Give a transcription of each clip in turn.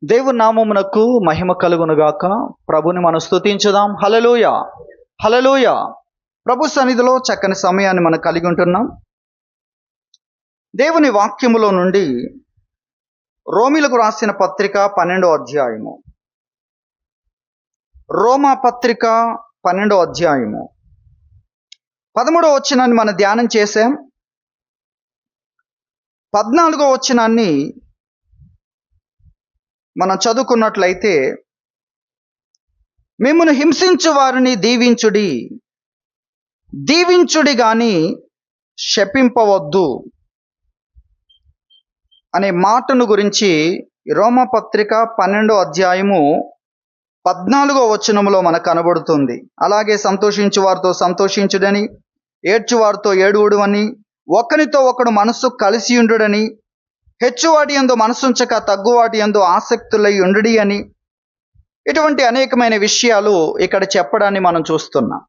దేవుని నామమునకు మహిమ కలుగునుగాక. ప్రభుని మనం స్తుతించుదాం. హల్లెలూయా, హల్లెలూయా. ప్రభు సన్నిధిలో చక్కని సమయాన్ని మనం కలిగి ఉంటున్నాం. దేవుని వాక్యములో నుండి రోమీలకు రాసిన పత్రిక 12వ అధ్యాయము, రోమా పత్రిక 12వ అధ్యాయము 13వ వచనాన్ని మనం ధ్యానం చేశాం. 14వ వచనాన్ని మనం చదువుకున్నట్లయితే, మిమ్మును హింసించు వారిని దీవించుడి, దీవించుడి గాని శపింపవద్దు అనే మాటను గురించి రోమా పత్రిక 12వ అధ్యాయము 14వ వచనములో మనకు కనబడుతుంది. అలాగే సంతోషించు వారితో సంతోషించుడని, ఏడ్చు వారితో ఏడువుడు అని, ఒకరితో ఒకడు మనస్సు కలిసి ఉండుడని, హెచ్చువాటి యందు మనసుంచక తగ్గువాటి యందు ఆసక్తులై ఉండుడి అని, ఇటువంటి అనేకమైన విషయాలు ఇక్కడ చెప్పడాన్ని మనం చూస్తున్నాం.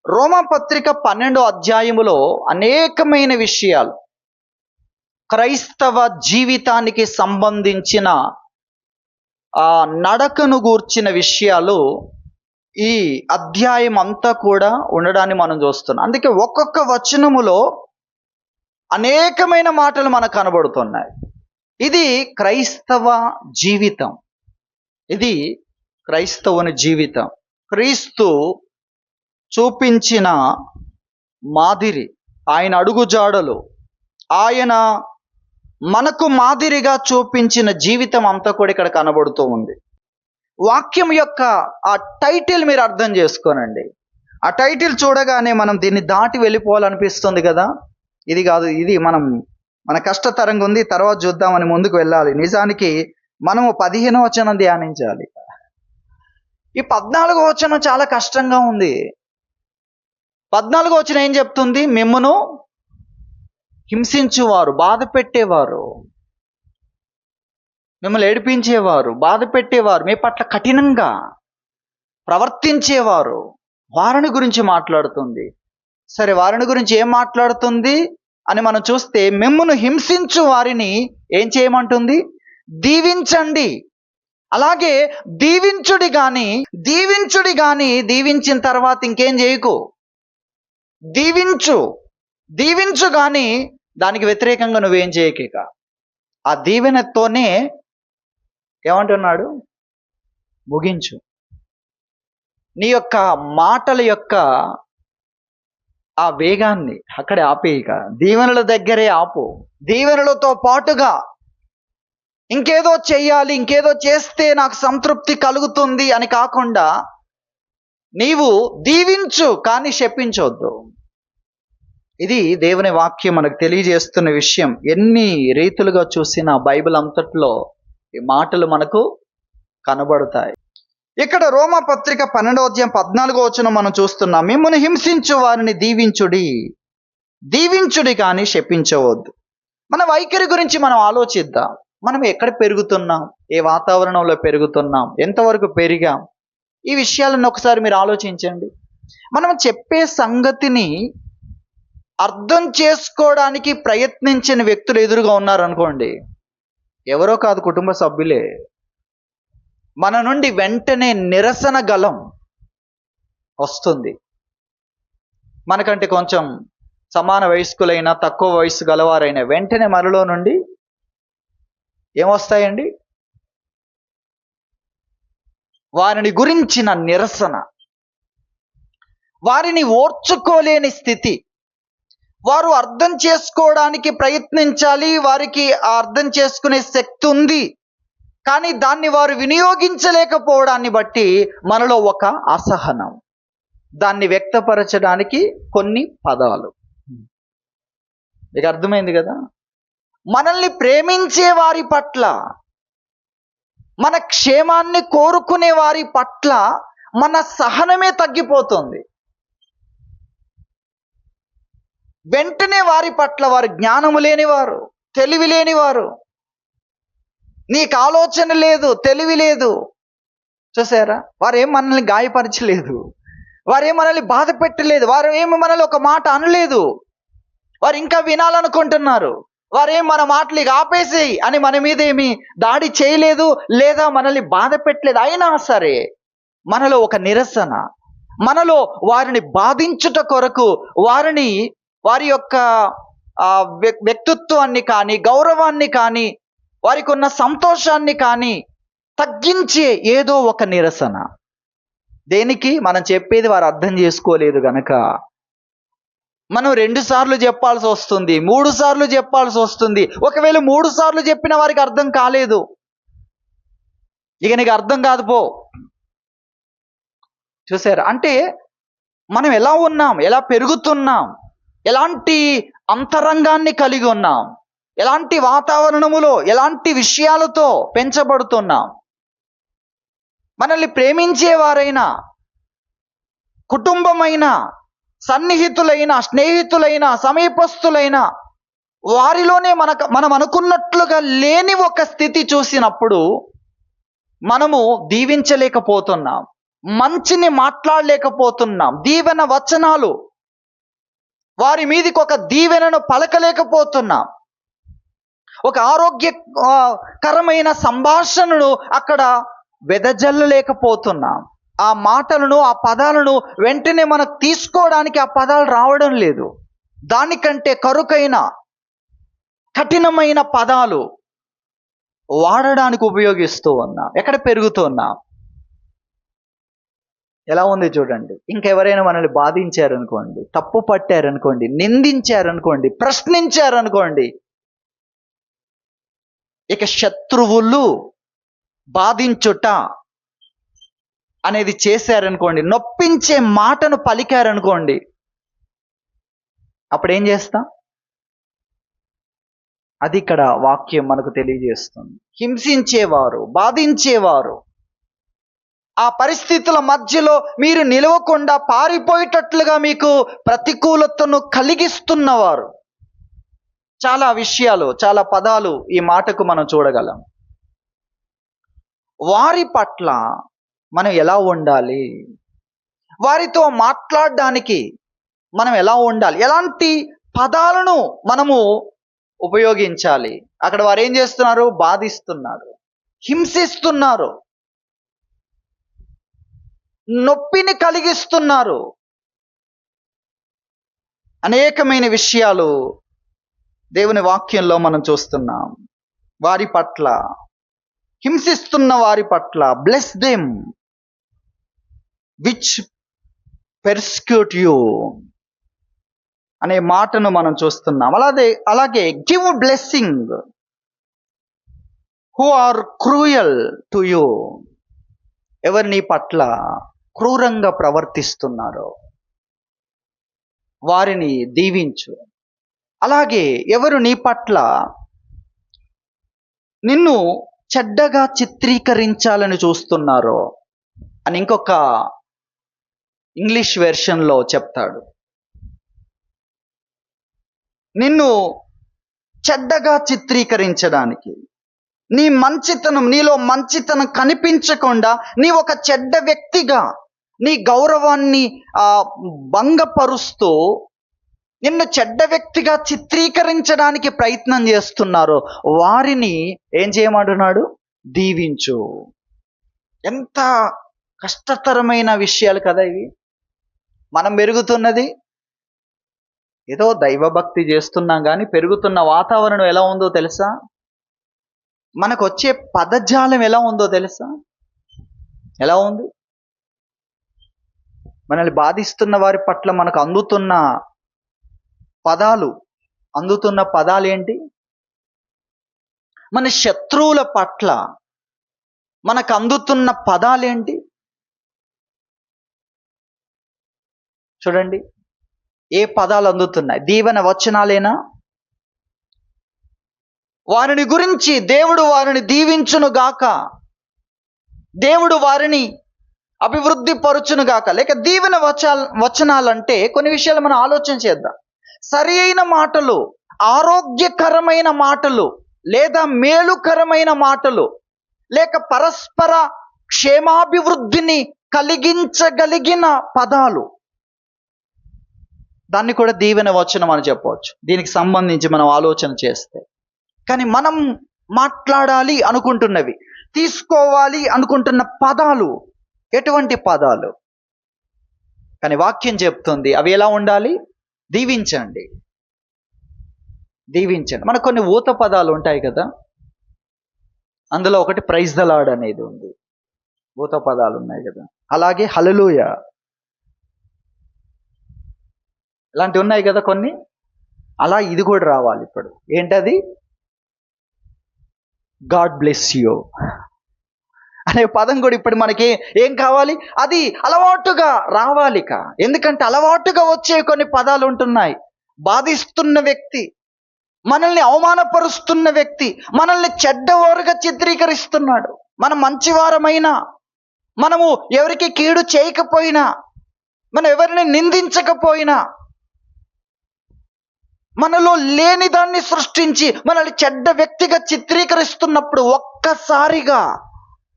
రోమా పత్రిక 12వ అధ్యాయములో అనేకమైన విషయాలు, క్రైస్తవ జీవితానికి సంబంధించిన నడకను గూర్చిన విషయాలు ఈ అధ్యాయం అంతా కూడా ఉండడాన్ని మనం చూస్తున్నాం. అందుకే ఒక్కొక్క వచనములో అనేకమైన మాటలు మనకు కనబడుతున్నాయి. ఇది క్రైస్తవ జీవితం, ఇది క్రైస్తవుని జీవితం. క్రీస్తు చూపించిన మాదిరి, ఆయన అడుగుజాడలు, ఆయన మనకు మాదిరిగా చూపించిన జీవితం అంతా కూడా ఇక్కడ కనబడుతూ ఉంది. వాక్యం యొక్క ఆ టైటిల్ మీరు అర్థం చేసుకోనండి. ఆ టైటిల్ చూడగానే మనం దీన్ని దాటి వెళ్ళిపోవాలనిపిస్తుంది కదా. ఇది కాదు, ఇది మన కష్టతరంగా ఉంది, తర్వాత చూద్దామని ముందుకు వెళ్ళాలి. నిజానికి మనము 15వ వచనం ధ్యానించాలి. ఈ 14వ వచనం చాలా కష్టంగా ఉంది. 14వ వచనం ఏం చెప్తుంది? మిమ్మును హింసించువారు, బాధ పెట్టేవారు, మిమ్మల్ని ఏడిపించేవారు, బాధ పెట్టేవారు, మీ పట్ల కఠినంగా ప్రవర్తించేవారు, వారిని గురించి మాట్లాడుతుంది. సరే, వారిని గురించి ఏం మాట్లాడుతుంది అని మనం చూస్తే, మిమ్మును హింసించు వారిని ఏం చేయమంటుంది? దీవించండి. అలాగే దీవించుడి గాని దీవించిన తర్వాత ఇంకేం చేయకు, దీవించు గాని దానికి వ్యతిరేకంగా నువ్వేం చేయక. ఆ దీవెనతోనే ఏమంటున్నాడు? ముగించు. నీ యొక్క మాటల యొక్క ఆ వేగాన్ని అక్కడే ఆపేయక, దీవెనల దగ్గరే ఆపు. దీవెనలతో పాటుగా ఇంకేదో చెయ్యాలి, ఇంకేదో చేస్తే నాకు సంతృప్తి కలుగుతుంది అని కాకుండా, నీవు దీవించు కానీ శపించవద్దు. ఇది దేవుని వాక్యం మనకు తెలియజేస్తున్న విషయం. ఎన్ని రీతులుగా చూసినా బైబిల్ అంతట్లో ఈ మాటలు మనకు కనబడతాయి. ఇక్కడ రోమా పత్రిక 12వ అధ్యాయం 14వ వచనం మనం చూస్తున్నాం. మిమ్మును హింసించు వారిని దీవించుడి కానీ శపించవద్దు. మన వైఖరి గురించి మనం ఆలోచిద్దాం. మనం ఎక్కడ పెరుగుతున్నాం, ఏ వాతావరణంలో పెరుగుతున్నాం, ఎంతవరకు పెరిగాం, ఈ విషయాలను ఒకసారి మీరు ఆలోచించండి. మనం చెప్పే సంగతిని అర్థం చేసుకోవడానికి ప్రయత్నించిన వ్యక్తులు ఎదురుగా ఉన్నారనుకోండి, ఎవరో కాదు, కుటుంబ సభ్యులే, మన నుండి వెంటనే నిరసన గలం వస్తుంది. మనకంటే కొంచెం సమాన వయస్కులైనా తక్కువ వయసు గలవారైనా వెంటనే మనలో నుండి ఏమొస్తాయండి? వారిని గురించిన నిరసన, వారిని ఓర్చుకోలేని స్థితి. వారు అర్థం చేసుకోవడానికి ప్రయత్నించాలి, వారికి అర్థం చేసుకునే శక్తి ఉంది, కానీ దాన్ని వారు వినియోగించలేకపోవడాన్ని బట్టి మనలో ఒక అసహనం, దాన్ని వ్యక్తపరచడానికి కొన్ని పదాలు. మీకు అర్థమైంది కదా? మనల్ని ప్రేమించే వారి పట్ల, మన క్షేమాన్ని కోరుకునే వారి పట్ల మన సహనమే తగ్గిపోతుంది. వెంటనే వారి పట్ల, వారు జ్ఞానము లేనివారు, తెలివి లేనివారు, నీకు ఆలోచన లేదు, తెలివి లేదు, చూసారా, వారేం మనల్ని గాయపరచలేదు, వారేం మనల్ని బాధ పెట్టలేదు, వారు ఏమి మనల్ని ఒక మాట అనలేదు, వారు ఇంకా వినాలనుకుంటున్నారు, వారేం మన మాటలు ఇక ఆపేసేయి అని మన మీద ఏమి దాడి చేయలేదు, లేదా మనల్ని బాధ పెట్టలేదు. అయినా సరే మనలో ఒక నిరసన, మనలో వారిని బాధించుట కొరకు వారి యొక్క వ్యక్తిత్వాన్ని కానీ, గౌరవాన్ని కానీ, వారికి ఉన్న సంతోషాన్ని కానీ తగ్గించే ఏదో ఒక నిరసన. దేనికి? మనం చెప్పేది వారు అర్థం చేసుకోలేదు గనక మనం 2 సార్లు చెప్పాల్సి వస్తుంది, 3 సార్లు చెప్పాల్సి వస్తుంది. ఒకవేళ 3 సార్లు చెప్పిన వారికి అర్థం కాలేదు, ఇక నీకు అర్థం కాదు పో. చూసారా? అంటే మనం ఎలా ఉన్నాం, ఎలా పెరుగుతున్నాం, ఎలాంటి అంతరంగాన్ని కలిగి ఉన్నాం, ఎలాంటి వాతావరణములో, ఎలాంటి విషయాలతో పెంచబడుతున్నాం. మనల్ని ప్రేమించేవారైనా, కుటుంబమైనా, సన్నిహితులైన, స్నేహితులైన, సమీపస్తులైన వారిలోనే మనం అనుకున్నట్లుగా లేని ఒక స్థితి చూసినప్పుడు మనము దీవించలేకపోతున్నాం, మంచిని మాట్లాడలేకపోతున్నాం, దీవెన వచనాలు వారి మీదకి ఒక దీవెనను పలకలేకపోతున్నాం, ఒక ఆరోగ్యకరమైన సంభాషణను అక్కడ వెదజల్లలేకపోతున్నాం. ఆ మాటలను, ఆ పదాలను వెంటనే మనకు తీసుకోవడానికి ఆ పదాలు రావడం లేదు. దానికంటే కరుకైన, కఠినమైన పదాలు వాడడానికి ఉపయోగిస్తూ ఉన్నాం. ఎక్కడ పెరుగుతున్నాం? ఎలా ఉంది చూడండి. ఇంకెవరైనా మనల్ని బాధించారనుకోండి, తప్పు పట్టారనుకోండి, నిందించారనుకోండి, ప్రశ్నించారనుకోండి, ఇక శత్రువులు బాధించుట అనేది చేశారనుకోండి, నొప్పించే మాటను పలికారనుకోండి, అప్పుడు ఏం చేస్తాం? అది ఇక్కడ వాక్యం మనకు తెలియజేస్తుంది. హింసించేవారు, బాధించేవారు, ఆ పరిస్థితుల మధ్యలో మీరు నిలవకుండా పారిపోయేటట్లుగా మీకు ప్రతికూలతను కలిగిస్తున్నవారు. చాలా విషయాలు, చాలా పదాలు ఈ మాటకు మనం చూడగలం. వారి పట్ల మనం ఎలా ఉండాలి, వారితో మాట్లాడడానికి మనం ఎలా ఉండాలి, ఎలాంటి పదాలను మనము ఉపయోగించాలి. అక్కడ వారు ఏం చేస్తున్నారు? బాధిస్తున్నారు, హింసిస్తున్నారు, నొప్పిని కలిగిస్తున్నారు. అనేకమైన విషయాలు దేవుని వాక్యంలో మనం చూస్తున్నాం. వారి పట్ల, హింసిస్తున్న వారి పట్ల, bless them which persecute you అనే మాటను మనం చూస్తున్నాం. అలాగే give blessing who are cruel to you. ఎవరు నీ పట్ల క్రూరంగా ప్రవర్తిస్తున్నారో వారిని దీవించు. అలాగే ఎవరు నీ పట్ల నిన్ను చెడ్డగా చిత్రీకరించాలని చూస్తున్నారో అని ఇంకొక ఇంగ్లీష్ వెర్షన్లో చెప్తాడు. నిన్ను చెడ్డగా చిత్రీకరించడానికి, నీ మంచితనం, నీలో మంచితనం కనిపించకుండా నీ ఒక చెడ్డ వ్యక్తిగా, నీ గౌరవాన్ని భంగపరుస్తూ నిన్ను చెడ్డ వ్యక్తిగా చిత్రీకరించడానికి ప్రయత్నం చేస్తున్నారు, వారిని ఏం చేయమంటున్నాడు? దీవించు. ఎంత కష్టతరమైన విషయాలు కదా ఇవి. మనం పెరుగుతున్నది ఏదో దైవభక్తి చేస్తున్నాం, కానీ పెరుగుతున్న వాతావరణం ఎలా ఉందో తెలుసా? మనకు వచ్చే పదజాలం ఎలా ఉందో తెలుసా? ఎలా ఉంది? మనల్ని బాధిస్తున్న వారి పట్ల మనకు అందుతున్న పదాలు ఏంటి? మన శత్రువుల పట్ల మనకు అందుతున్న పదాలేంటి? చూడండి, ఏ పదాలు అందుతున్నాయి? దీవెన వచనాలేనా? వారిని గురించి దేవుడు వారిని దీవించును గాక, దేవుడు వారిని అభివృద్ధి పరుచును గాక, లేక దీవెన వచనాలంటే కొన్ని విషయాలు మనం ఆలోచన చేద్దాం. సరి అయిన మాటలు, ఆరోగ్యకరమైన మాటలు, లేదా మేలుకరమైన మాటలు, లేక పరస్పర క్షేమాభివృద్ధిని కలిగించగలిగిన పదాలు, దాన్ని కూడా దీవెన వచనం అని చెప్పవచ్చు. దీనికి సంబంధించి మనం ఆలోచన చేస్తే కానీ మనం మాట్లాడాలి అనుకుంటున్నవి, తీసుకోవాలి అనుకుంటున్న పదాలు ఎటువంటి పదాలు? కానీ వాక్యం చెప్తుంది అవి ఎలా ఉండాలి? దీవించండి, దీవించండి. మనకు కొన్ని ఊత పదాలు ఉంటాయి కదా, అందులో ఒకటి ప్రైజ్ ద లార్డ్ అనేది ఉంది, ఊత పదాలు ఉన్నాయి కదా. అలాగే హల్లెలూయా, ఇలాంటివి ఉన్నాయి కదా కొన్ని. అలా ఇది కూడా రావాలి ఇప్పుడు. ఏంటది? గాడ్ బ్లెస్ యూ అనే పదం కూడా ఇప్పుడు మనకి ఏం కావాలి? అది అలవాటుగా రావాలిక. ఎందుకంటే అలవాటుగా వచ్చే కొన్ని పదాలు ఉంటున్నాయి. బాధిస్తున్న వ్యక్తి, మనల్ని అవమానపరుస్తున్న వ్యక్తి, మనల్ని చెడ్డవారుగా చిత్రీకరిస్తున్నాడు. మనం మంచివారమైనా, మనము ఎవరికి కీడు చేయకపోయినా, మనం ఎవరిని నిందించకపోయినా, మనలో లేని దాన్ని సృష్టించి మనల్ని చెడ్డ వ్యక్తిగా చిత్రీకరిస్తున్నప్పుడు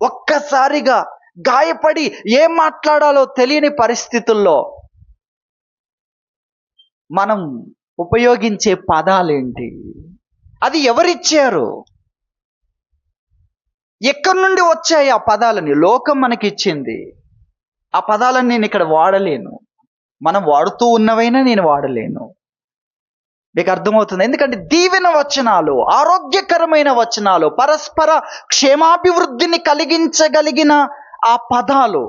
ఒక్కసారిగా గాయపడి ఏం మాట్లాడాలో తెలియని పరిస్థితుల్లో మనం ఉపయోగించే పదాలేంటి? అది ఎవరిచ్చారు? ఎక్కడి నుండి వచ్చాయి ఆ పదాలని? లోకం మనకిచ్చింది. ఆ పదాలను నేను ఇక్కడ వాడలేను, మనం వాడుతూ ఉన్నవైనా నేను వాడలేను. మీకు అర్థమవుతుంది? ఎందుకంటే దీవెన వచనాలు, ఆరోగ్యకరమైన వచనాలు, పరస్పర క్షేమాభివృద్ధిని కలిగించగలిగిన ఆ పదాలు,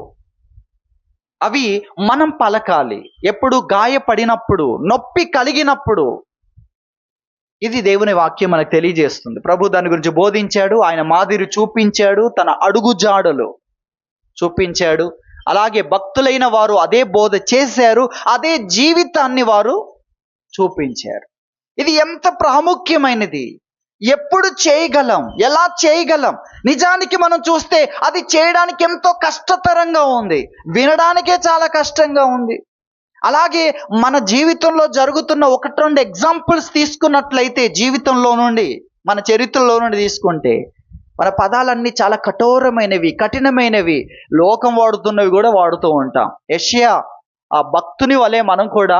అవి మనం పలకాలి. ఎప్పుడు? గాయపడినప్పుడు, నొప్పి కలిగినప్పుడు. ఇది దేవుని వాక్యం మనకు తెలియజేస్తుంది. ప్రభు దాని గురించి బోధించాడు, ఆయన మాదిరి చూపించాడు, తన అడుగు జాడలు చూపించాడు. అలాగే భక్తులైన వారు అదే బోధ చేశారు, అదే జీవితాన్ని వారు చూపించారు. ఇది ఎంత ప్రాముఖ్యమైనది! ఎప్పుడు చేయగలం? ఎలా చేయగలం? నిజానికి మనం చూస్తే అది చేయడానికి ఎంతో కష్టతరంగా ఉంది, వినడానికే చాలా కష్టంగా ఉంది. అలాగే మన జీవితంలో జరుగుతున్న 1-2 ఎగ్జాంపుల్స్ తీసుకున్నట్లయితే, జీవితంలో నుండి, మన చరిత్రలో నుండి తీసుకుంటే, మన పదాలన్నీ చాలా కఠోరమైనవి, కఠినమైనవి, లోకం వాడుతున్నవి కూడా వాడుతూ ఉంటాం. యెషయా ఆ భక్తుని వలె మనం కూడా,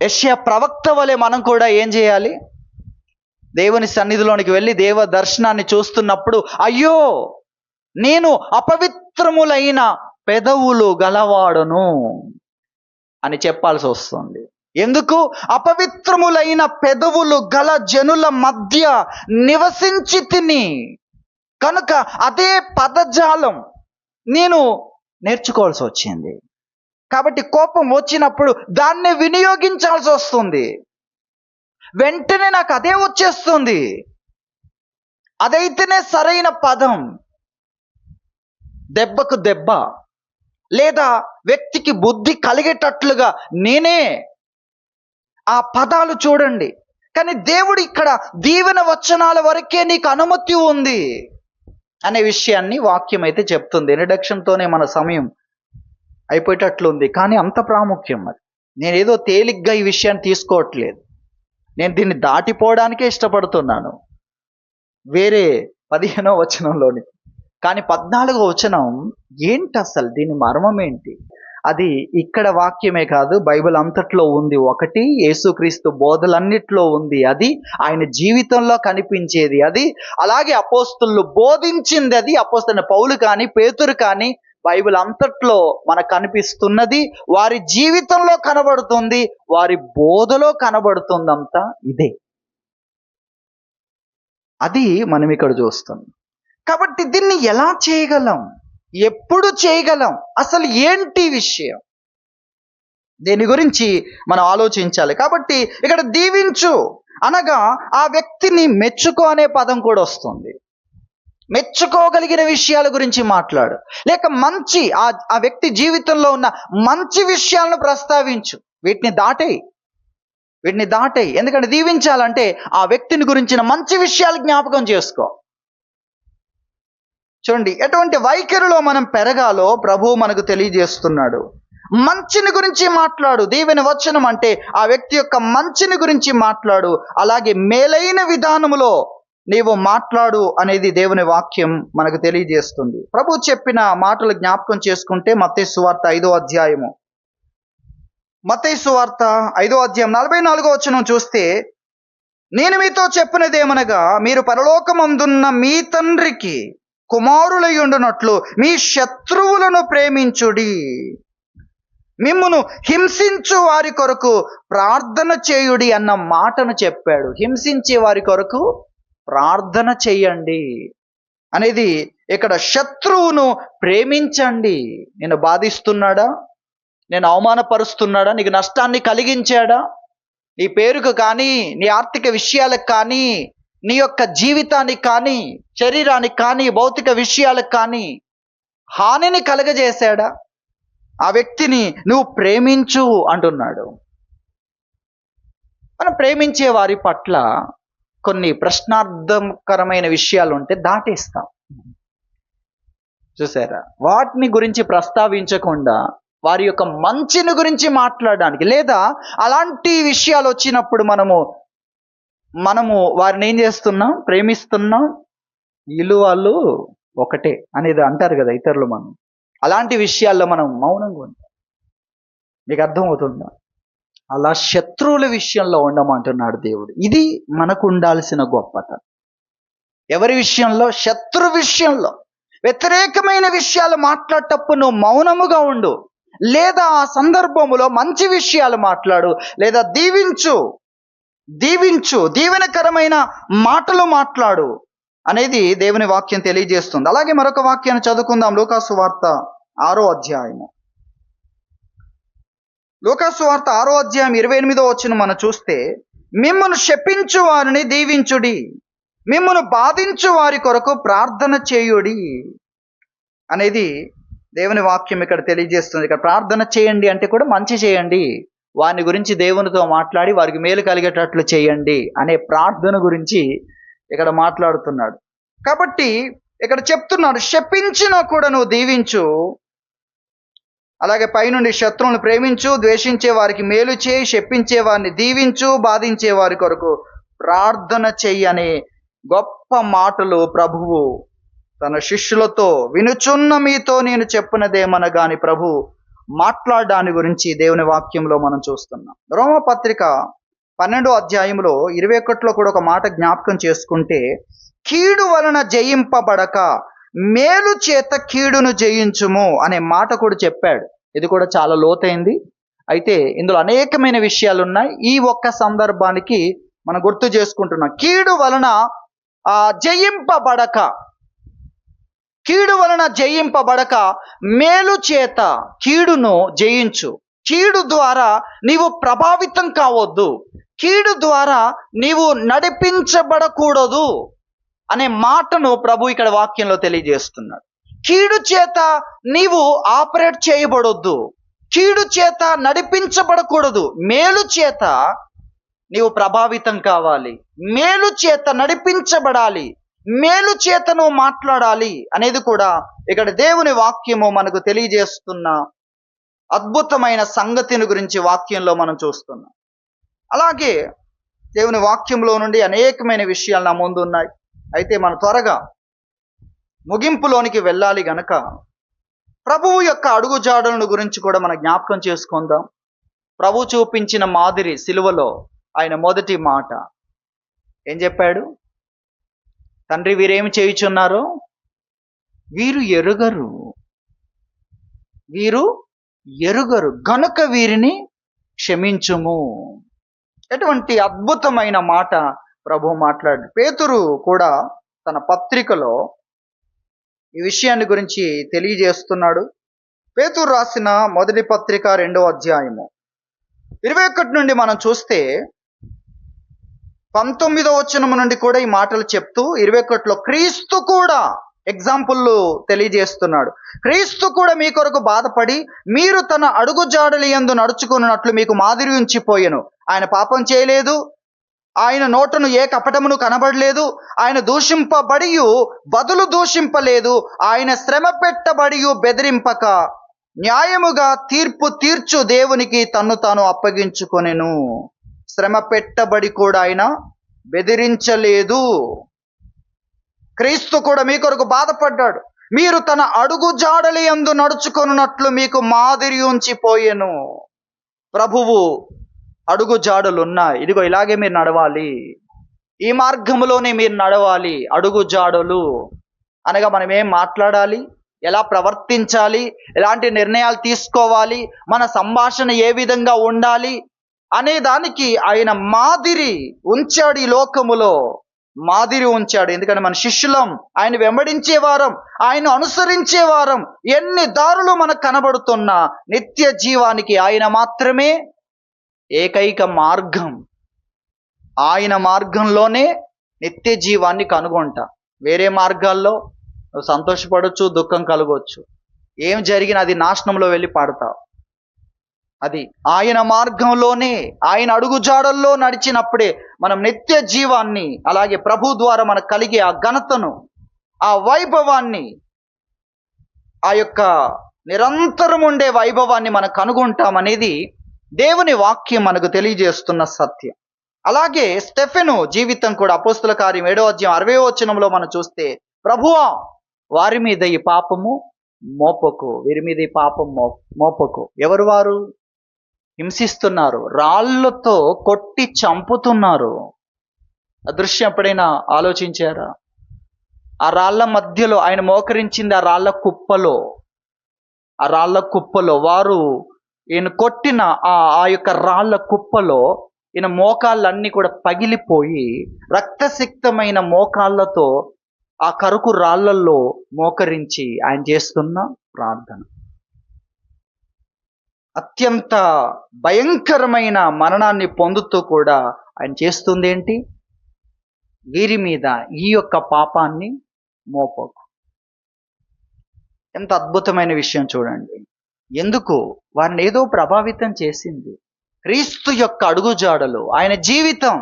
యెషయా ప్రవక్త వలె మనం కూడా ఏం చేయాలి? దేవుని సన్నిధిలోనికి వెళ్ళి దేవ దర్శనాన్ని చూస్తున్నప్పుడు, అయ్యో నేను అపవిత్రములైన పెదవులు గలవాడను అని చెప్పాల్సి వస్తుంది. ఎందుకు? అపవిత్రములైన పెదవులు గల జనుల మధ్య నివసించి తిని కనుక అదే పదజాలం నేను నేర్చుకోవాల్సి వచ్చింది. కాబట్టి కోపం వచ్చినప్పుడు దాన్ని వినియోగించాల్సి వస్తుంది. వెంటనే నాకు అదే వచ్చేస్తుంది. అదైతేనే సరైన పదం. దెబ్బకు దెబ్బ, లేదా వ్యక్తికి బుద్ధి కలిగేటట్లుగా నేనే ఆ పదాలు చూడండి. కానీ దేవుడు ఇక్కడ దీవెన వచనాల వరకే నీకు అనుమతి ఉంది అనే విషయాన్ని వాక్యం అయితే చెప్తుంది. ఇంట్రడక్షన్తోనే మన సమయం అయిపోయేటట్లుంది, కానీ అంత ప్రాముఖ్యం అది. నేనేదో తేలిగ్గా ఈ విషయాన్ని తీసుకోవట్లేదు, నేను దీన్ని దాటిపోవడానికే ఇష్టపడుతున్నాను వేరే 15వ వచనంలోని. కానీ 14వ వచనం ఏంటి అసలు? దీని మర్మం ఏంటి? అది ఇక్కడ వాక్యమే కాదు, బైబిల్ అంతట్లో ఉంది. ఒకటి యేసుక్రీస్తు బోధలన్నిట్లో ఉంది, అది ఆయన జీవితంలో కనిపించేది, అది అలాగే అపోస్తులు బోధించింది, అది అపోస్తలుడైన పౌలు కానీ పేతురు కానీ బైబిల్ అంతట్లో మనకు కనిపిస్తున్నది, వారి జీవితంలో కనబడుతుంది, వారి బోధలో కనబడుతుందంతా ఇదే. అది మనం ఇక్కడ చూస్తున్నాం. కాబట్టి దీన్ని ఎలా చేయగలం? ఎప్పుడు చేయగలం? అసలు ఏంటి విషయం? దీని గురించి మనం ఆలోచించాలి. కాబట్టి ఇక్కడ దీవించు అనగా ఆ వ్యక్తిని మెచ్చుకో అనే పదం కూడా వస్తుంది. మెచ్చుకోగలిగిన విషయాల గురించి మాట్లాడు, లేక మంచి ఆ వ్యక్తి జీవితంలో ఉన్న మంచి విషయాలను ప్రస్తావించు. వీటిని దాటేయి. ఎందుకంటే దీవించాలంటే ఆ వ్యక్తిని గురించిన మంచి విషయాలు జ్ఞాపకం చేసుకో. చూడండి, ఎటువంటి వైఖరిలో మనం పెరగాలో ప్రభువు మనకు తెలియజేస్తున్నాడు. మంచిని గురించి మాట్లాడు. దీవెన వచనం అంటే ఆ వ్యక్తి యొక్క మంచిని గురించి మాట్లాడు, అలాగే మేలైన విధానములో నీవు మాట్లాడు అనేది దేవుని వాక్యం మనకు తెలియజేస్తుంది. ప్రభు చెప్పిన మాటలు జ్ఞాపకం చేసుకుంటే మత్తయి సువార్త 5వ అధ్యాయము, మత్తయి సువార్త 5వ అధ్యాయం 44వ వచనం చూస్తే, నేను మీతో చెప్పినదేమనగా, మీరు పరలోకమందున్న మీ తండ్రికి కుమారులై ఉండునట్లు మీ శత్రువులను ప్రేమించుడి, మిమ్మును హింసించు వారి కొరకు ప్రార్థన చేయుడి అన్న మాటను చెప్పాడు. హింసించే వారి కొరకు ప్రార్థన చేయండి అనేది ఇక్కడ. శత్రువును ప్రేమించండి. నేను బాధిస్తున్నాడా, నేను అవమానపరుస్తున్నాడా, నీకు నష్టాన్ని కలిగించాడా, నీ పేరుకు కానీ, నీ ఆర్థిక విషయాలకు కానీ, నీ యొక్క జీవితానికి కానీ, శరీరానికి కానీ, భౌతిక విషయాలకు కానీ హానిని కలగజేశాడా, ఆ వ్యక్తిని నువ్వు ప్రేమించు అంటున్నాడు. మనం ప్రేమించే వారి పట్ల కొన్ని ప్రశ్నార్థకరమైన విషయాలు ఉంటే దాటేస్తాం. చూసారా? వాటిని గురించి ప్రస్తావించకుండా వారి యొక్క మంచిని గురించి మాట్లాడడానికి, లేదా అలాంటి విషయాలు వచ్చినప్పుడు మనము వారిని ఏం చేస్తున్నాం, ప్రేమిస్తున్నాం, వీళ్ళు వాళ్ళు ఒకటే అనేది అంటారు కదా ఇతరులు. అలాంటి విషయాల్లో మనం మౌనంగా ఉంటాం. మీకు అర్థమవుతుందా? అలా శత్రువుల విషయంలో ఉండమంటున్నాడు దేవుడు. ఇది మనకు ఉండాల్సిన గొప్పతనం. ఎవరి విషయంలో? శత్రు విషయంలో. వ్యతిరేకమైన విషయాలు మాట్లాడేటప్పుడు నువ్వు మౌనముగా ఉండు, లేదా ఆ సందర్భములో మంచి విషయాలు మాట్లాడు, లేదా దీవించు, దీవెనకరమైన మాటలు మాట్లాడు అనేది దేవుని వాక్యం తెలియజేస్తుంది. అలాగే మరొక వాక్యాన్ని చదువుకుందాం. లూకాసు వార్త 6వ అధ్యాయము. లూకాసు వార్త 6వ అధ్యాయం 28వ వచనం మనం చూస్తే, మిమ్మును శపించు వారిని దీవించుడి, మిమ్మును బాధించు వారి కొరకు ప్రార్థన చేయుడి అనేది దేవుని వాక్యం ఇక్కడ తెలియజేస్తుంది. ఇక్కడ ప్రార్థన చేయండి అంటే కూడా మంచి చేయండి, వారిని గురించి దేవునితో మాట్లాడి వారికి మేలు కలిగేటట్లు చేయండి అనే ప్రార్థన గురించి ఇక్కడ మాట్లాడుతున్నాడు. కాబట్టి ఇక్కడ చెప్తున్నాడు, శపించినా కూడా నువ్వు దీవించు, అలాగే పైనుండి శత్రువులను ప్రేమించు, ద్వేషించే వారికి మేలు చేయి, శపించే వారిని దీవించు, బాధించే వారి కొరకు ప్రార్థన చెయ్యి అనే గొప్ప మాటలు ప్రభువు తన శిష్యులతో, వినుచున్న మీతో నేను చెప్పినదేమనగాని ప్రభు మాట్లాడడాని గురించి దేవుని వాక్యంలో మనం చూస్తున్నాం. రోమపత్రిక 12వ అధ్యాయంలో 21లో కూడా ఒక మాట జ్ఞాపకం చేసుకుంటే, కీడు వలన జయింపబడక మేలు చేత కీడును జయించుము అనే మాట కూడా చెప్పాడు. ఇది కూడా చాలా లోతైంది. అయితే ఇందులో అనేకమైన విషయాలు ఉన్నాయి. ఈ ఒక్క సందర్భానికి మనం గుర్తు చేసుకుంటున్నాం. కీడు వలన జయింపబడక మేలు చేత కీడును జయించు. కీడు ద్వారా నీవు ప్రభావితం కావద్దు, కీడు ద్వారా నీవు నడిపించబడకూడదు అనే మాటను ప్రభు ఇక్కడ వాక్యంలో తెలియజేస్తున్నాడు. కీడు చేత నీవు ఆపరేట్ చేయబడొద్దు, కీడు చేత నడిపించబడకూడదు, మేలు చేత నీవు ప్రభావితం కావాలి, మేలు చేత నడిపించబడాలి, మేలు చేత నువ్వు మాట్లాడాలి అనేది కూడా ఇక్కడ దేవుని వాక్యము మనకు తెలియజేస్తున్న అద్భుతమైన సంగతిని గురించి వాక్యంలో మనం చూస్తున్నాం. అలాగే దేవుని వాక్యంలో నుండి అనేకమైన విషయాలు నా ముందు ఉన్నాయి. అయితే మనం త్వరగా ముగింపులోనికి వెళ్ళాలి గనక ప్రభువు యొక్క అడుగుజాడలను గురించి కూడా మనం జ్ఞాపకం చేసుకుందాం. ప్రభు చూపించిన మాదిరి సిలువలో ఆయన మొదటి మాట ఏం చెప్పాడు? తండ్రి, వీరేమి చేయుచున్నారో వీరు ఎరుగరు గనుక వీరిని క్షమించుము. ఎటువంటి అద్భుతమైన మాట ప్రభు మాట్లాడు. పేతురు కూడా తన పత్రికలో ఈ విషయాన్ని గురించి తెలియజేస్తున్నాడు. పేతురు రాసిన మొదటి పత్రిక 2వ అధ్యాయము 21 నుండి మనం చూస్తే 19వ వచనం నుండి కూడా ఈ మాటలు చెప్తూ 21లో క్రీస్తు కూడా ఎగ్జాంపుల్ తెలియజేస్తున్నాడు. క్రీస్తు కూడా మీ కొరకు బాధపడి మీరు తన అడుగుజాడలి యందు నడుచుకున్నట్లు మీకు మాదిరి ఉంచిపోయెను. ఆయన పాపం చేయలేదు, ఆయన నోటను ఏ కపటమును కనబడలేదు, ఆయన దూషింపబడియు బదులు దూషింపలేదు, ఆయన శ్రమ పెట్టబడియు బెదిరింపక న్యాయముగా తీర్పు తీర్చు దేవునికి తన్ను తాను అప్పగించుకొనెను. శ్రమ పెట్టబడి కూడా ఆయన బెదిరించలేదు. క్రీస్తు కూడా మీ కొరకు బాధపడ్డాడు. మీరు తన అడుగు జాడలి యందు నడుచుకొనున్నట్లు మీకు మాదిరి ఉంచిపోయెను. ప్రభువు అడుగు జాడలున్నాయి, ఇదిగో ఇలాగే మీరు నడవాలి, ఈ మార్గములోనే మీరు నడవాలి. అడుగు జాడలు అనగా మనం ఏం మాట్లాడాలి, ఎలా ప్రవర్తించాలి, ఎలాంటి నిర్ణయాలు తీసుకోవాలి, మన సంభాషణ ఏ విధంగా ఉండాలి అనే దానికి ఆయన మాదిరి ఉంచాడు. ఈ లోకములో మాదిరి ఉంచాడు. ఎందుకంటే మన శిష్యులం, ఆయన వెంబడించే వారం, ఆయన అనుసరించే వారం. ఎన్ని దారులు మనకు కనబడుతున్నా నిత్య జీవానికి ఆయన మాత్రమే ఏకైక మార్గం. ఆయన మార్గంలోనే నిత్య జీవాన్ని కనుగొంటా. వేరే మార్గాల్లో నువ్వు సంతోషపడవచ్చు, దుఃఖం కలగవచ్చు. ఏం జరిగినా అది నాశనంలో వెళ్ళి పడతావు. అది ఆయన మార్గంలోనే, ఆయన అడుగుజాడల్లో నడిచినప్పుడే మనం నిత్య జీవాన్ని, అలాగే ప్రభు ద్వారా మనకు కలిగే ఆ ఘనతను, ఆ వైభవాన్ని, ఆ యొక్క నిరంతరం ఉండే వైభవాన్ని మనం కనుగొంటామనేది దేవుని వాక్యం మనకు తెలియజేస్తున్న సత్యం. అలాగే స్టెఫెను జీవితం కూడా అపోస్తుల కార్యం 7వ అధ్యాయం 60వ వచనంలో మనం చూస్తే, ప్రభువా వారి మీద ఈ పాపము మోపకు, వీరి మీద ఈ పాపం మోపకు. ఎవరు వారు? హింసిస్తున్నారు, రాళ్లతో కొట్టి చంపుతున్నారు. ఆ దృశ్యం ఎప్పుడైనా ఆలోచించారా? ఆ రాళ్ల మధ్యలో ఆయన మోకరించింది, ఆ రాళ్ల కుప్పలో వారు ఈయన కొట్టిన ఆ యొక్క రాళ్ల కుప్పలో ఈయన మోకాళ్ళన్నీ కూడా పగిలిపోయి రక్తసిక్తమైన మోకాళ్ళతో ఆ కరుకు రాళ్లల్లో మోకరించి ఆయన చేస్తున్న ప్రార్థన. అత్యంత భయంకరమైన మరణాన్ని పొందుతూ కూడా ఆయన చేస్తుంది ఏంటి? వీరి మీద ఈ యొక్క పాపాన్ని మోపకు. ఎంత అద్భుతమైన విషయం చూడండి. ఎందుకు? వారిని ఏదో ప్రభావితం చేసింది. క్రీస్తు యొక్క అడుగుజాడలు, ఆయన జీవితం,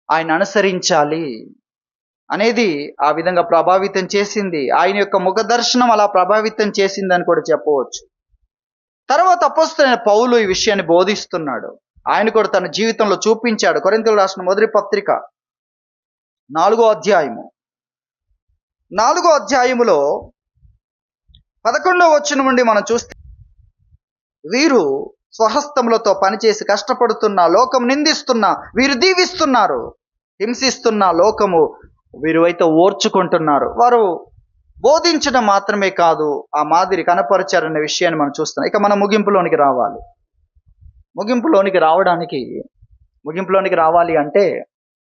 ఆయన అనుసరించాలి అనేది ఆ విధంగా ప్రభావితం చేసింది. ఆయన యొక్క ముఖ దర్శనం అలా ప్రభావితం చేసిందని కూడా చెప్పవచ్చు. తర్వాత అపోస్తలుడైన పౌలు ఈ విషయాన్ని బోధిస్తున్నాడు. ఆయన కూడా తన జీవితంలో చూపించాడు. కొరింథీయులకు రాసిన మొదటి పత్రిక 4వ అధ్యాయములో 11వ వచనం నుండి మనం చూస్తే, వీరు స్వహస్తములతో పనిచేసి కష్టపడుతున్న, లోకం నిందిస్తున్న, వీరు దీవిస్తున్నారు. హింసిస్తున్న లోకము వీరు అయితే ఓర్చుకుంటున్నారు. వారు బోధించడం మాత్రమే కాదు, ఆ మాదిరి కనపరిచారనే విషయాన్ని మనం చూస్తున్నాం. ఇక మనం ముగింపులోనికి రావాలి. ముగింపులోనికి రావాలి అంటే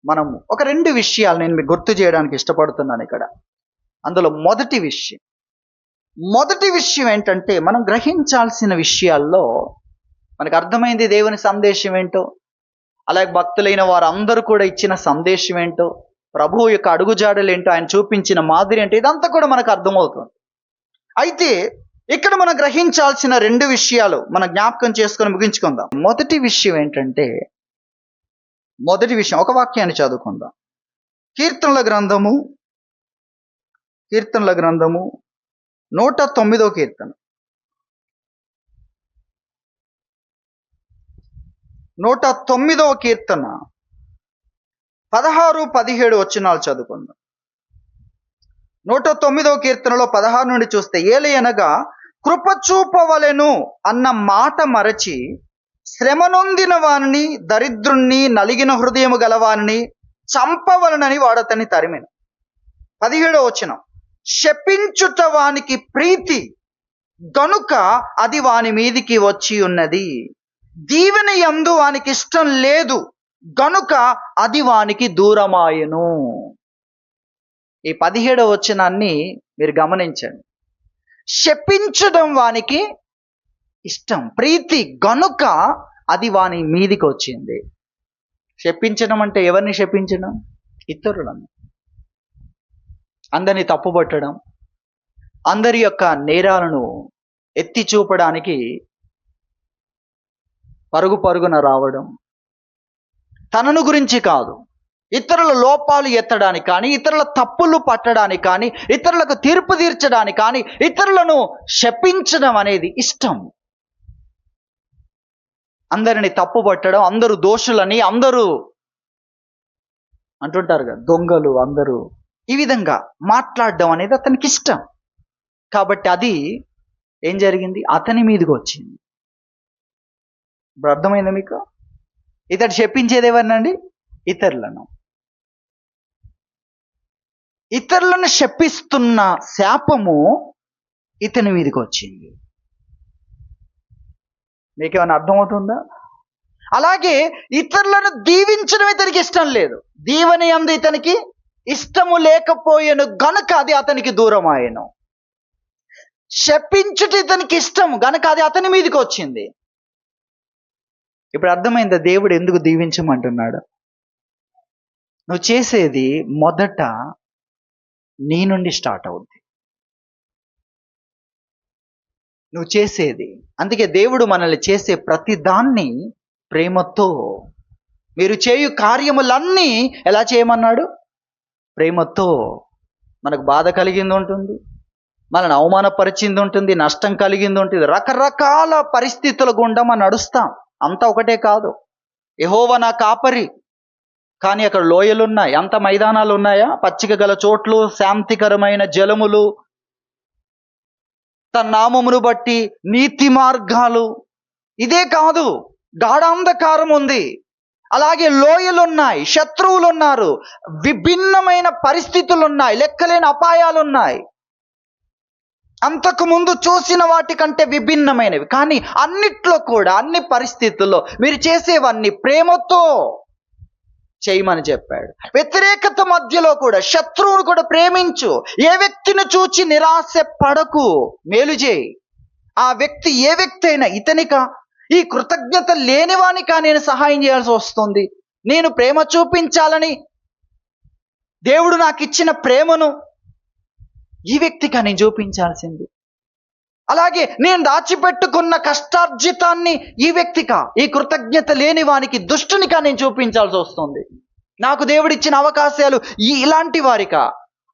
మనం ఒక 2 విషయాలు నేను మీకు గుర్తు చేయడానికి ఇష్టపడుతున్నాను ఇక్కడ. అందులో మొదటి విషయం ఏంటంటే, మనం గ్రహించాల్సిన విషయాల్లో మనకు అర్థమైంది దేవుని సందేశం ఏంటో, అలాగే భక్తులైన వారందరూ కూడా ఇచ్చిన సందేశం ఏంటో, ప్రభువు యొక్క అడుగుజాడలు ఏంటో, ఆయన చూపించిన మాదిరి ఏంటో, ఇదంతా కూడా మనకు అర్థమవుతుంది. అయితే ఇక్కడ మనం గ్రహించాల్సిన 2 విషయాలు మనం జ్ఞాపకం చేసుకొని ముగించుకుందాం. మొదటి విషయం ఏంటంటే, ఒక వాక్యాన్ని చదువుకుందాం. కీర్తనల గ్రంథము 109వ కీర్తన 109వ కీర్తన 16-17 వచనాలు చదువుకుందాం. 109వ కీర్తనలో 16 నుండి చూస్తే, ఏలయనగా కృప చూపవలెను అన్న మాట మరచి శ్రమనొందిన వానిని, దరిద్రుణ్ణి, నలిగిన హృదయము గలవానిని చంపవలనని వాడతని తరిమెను. 17వ వచనం, శపించుట వానికి ప్రీతి గనుక అది వాని మీదికి వచ్చి ఉన్నది, దీవెన యందు వానికి ఇష్టం లేదు గనుక అది వానికి దూరమాయెను. ఈ 17వ వచనాన్ని మీరు గమనించండి. శపించడం వానికి ఇష్టం, ప్రీతి గనుక అది వాని మీదికి వచ్చింది. శపించడం అంటే ఎవరిని శపించడం? ఇతరులను, అందరినీ తప్పుపట్టడం, అందరి యొక్క నేరాలను ఎత్తి చూపడానికి పరుగున రావడం, తనను గురించి కాదు, ఇతరుల లోపాలు ఎత్తడానికి కానీ, ఇతరుల తప్పులు పట్టడానికి కానీ, ఇతరులకు తీర్పు తీర్చడానికి కానీ, ఇతరులను శపించడం అనేది ఇష్టం. అందరిని తప్పుపట్టడం, అందరూ దోషులని, అందరూ అంటుంటారు కదా, దొంగలు అందరూ, ఈ విధంగా మాట్లాడడం అనేది అతనికి ఇష్టం. కాబట్టి అది ఏం జరిగింది? అతని మీదకి వచ్చింది. ఇప్పుడు అర్థమైందా మీకు? ఇతడు శపించేది ఎవరినండి? ఇతరులను. ఇతరులను శపిస్తున్న శాపము ఇతని మీదకి వచ్చింది. మీకేమైనా అర్థమవుతుందా? అలాగే ఇతరులను దీవించడం ఇతనికి ఇష్టం లేదు. దీవెన యందు ఇతనికి ఇష్టము లేకపోయేను గనుక అది అతనికి దూరం ఆయను. శపించుట ఇతనికి ఇష్టం గనుక అది అతని మీదకి వచ్చింది. ఇప్పుడు అర్థమైందా దేవుడు ఎందుకు దీవించమంటున్నాడు? నువ్వు చేసేది మొదట నీ నుండి స్టార్ట్ అవుద్ది. నువ్వు చేసేది, అందుకే దేవుడు మనల్ని చేసే ప్రతి దాన్ని ప్రేమతో, మీరు చేయు కార్యములన్నీ ఎలా చేయమన్నాడు? ప్రేమతో. మనకు బాధ కలిగింది ఉంటుంది, మనల్ని అవమానపరిచింది ఉంటుంది, నష్టం కలిగింది ఉంటుంది, రకరకాల పరిస్థితుల గుండా మనం నడుస్తాం. అంతా ఒకటే కాదు. యెహోవా నా కాపరి, కానీ అక్కడ లోయలున్నాయి. అంత మైదానాలు ఉన్నాయా? పచ్చిక గల చోట్లు, శాంతికరమైన జలములు, తన నామమును బట్టి నీతి మార్గాలు. ఇదే కాదు, గాఢాంధకారం ఉంది, అలాగే లోయలున్నాయి, శత్రువులు ఉన్నారు, విభిన్నమైన పరిస్థితులు ఉన్నాయి, లెక్కలేని అపాయాలు ఉన్నాయి, అంతకు ముందు చూసిన వాటి కంటే విభిన్నమైనవి. కానీ అన్నిట్లో కూడా, అన్ని పరిస్థితుల్లో మీరు చేసేవన్నీ ప్రేమతో చేయమని చెప్పాడు. వ్యతిరేకత మధ్యలో కూడా, శత్రువును కూడా ప్రేమించు. ఏ వ్యక్తిని చూచి నిరాశ పడకు, మేలు చేయి. ఆ వ్యక్తి ఏ వ్యక్తి అయినా, ఇతనిక, ఈ కృతజ్ఞత లేనివానికా నేను సహాయం చేయాల్సి వస్తుంది? నేను ప్రేమ చూపించాలని దేవుడు నాకు ఇచ్చిన ప్రేమను ఈ వ్యక్తిగా నేను చూపించాల్సింది. అలాగే నేను దాచిపెట్టుకున్న కష్టార్జితాన్ని ఈ వ్యక్తిగా, ఈ కృతజ్ఞత లేని వానికి, దుష్టునిగా నేను చూపించాల్సి వస్తుంది. నాకు దేవుడిచ్చిన అవకాశాలు ఇలాంటి వారికా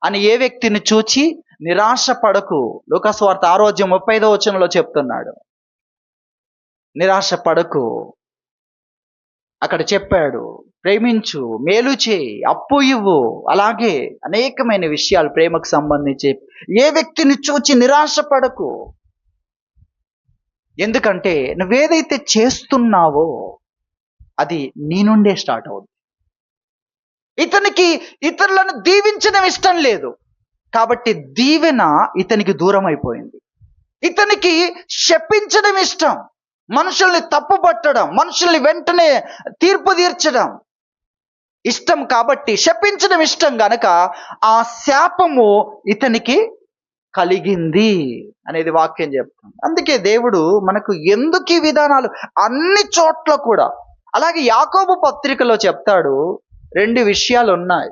అని ఏ వ్యక్తిని చూచి నిరాశ పడకు. లూకాసువార్త 6:35 చెప్తున్నాడు, నిరాశ పడకు. అక్కడ చెప్పాడు, ప్రేమించు, మేలు చేయి, అప్పు ఇవ్వు. అలాగే అనేకమైన విషయాలు ప్రేమకు సంబంధించి. ఏ వ్యక్తిని చూచి నిరాశ పడకు. ఎందుకంటే నువ్వేదైతే చేస్తున్నావో అది నీ నుండే స్టార్ట్ అవుతుంది. ఇతనికి ఇతరులను దీవించడం ఇష్టం లేదు కాబట్టి దీవెన ఇతనికి దూరం అయిపోయింది. ఇతనికి శపించడం ఇష్టం, మనుషుల్ని తప్పుపట్టడం, మనుషుల్ని వెంటనే తీర్పు తీర్చడం ఇష్టం కాబట్టి, శపించడం ఇష్టం గనక ఆ శాపము ఇతనికి కలిగింది అనేది వాక్యం చెప్తుంది. అందుకే దేవుడు మనకు ఎందుకు ఈ విధానాలు అన్ని చోట్ల కూడా. అలాగే యాకోబు పత్రికలో చెప్తాడు, 2 విషయాలు ఉన్నాయి,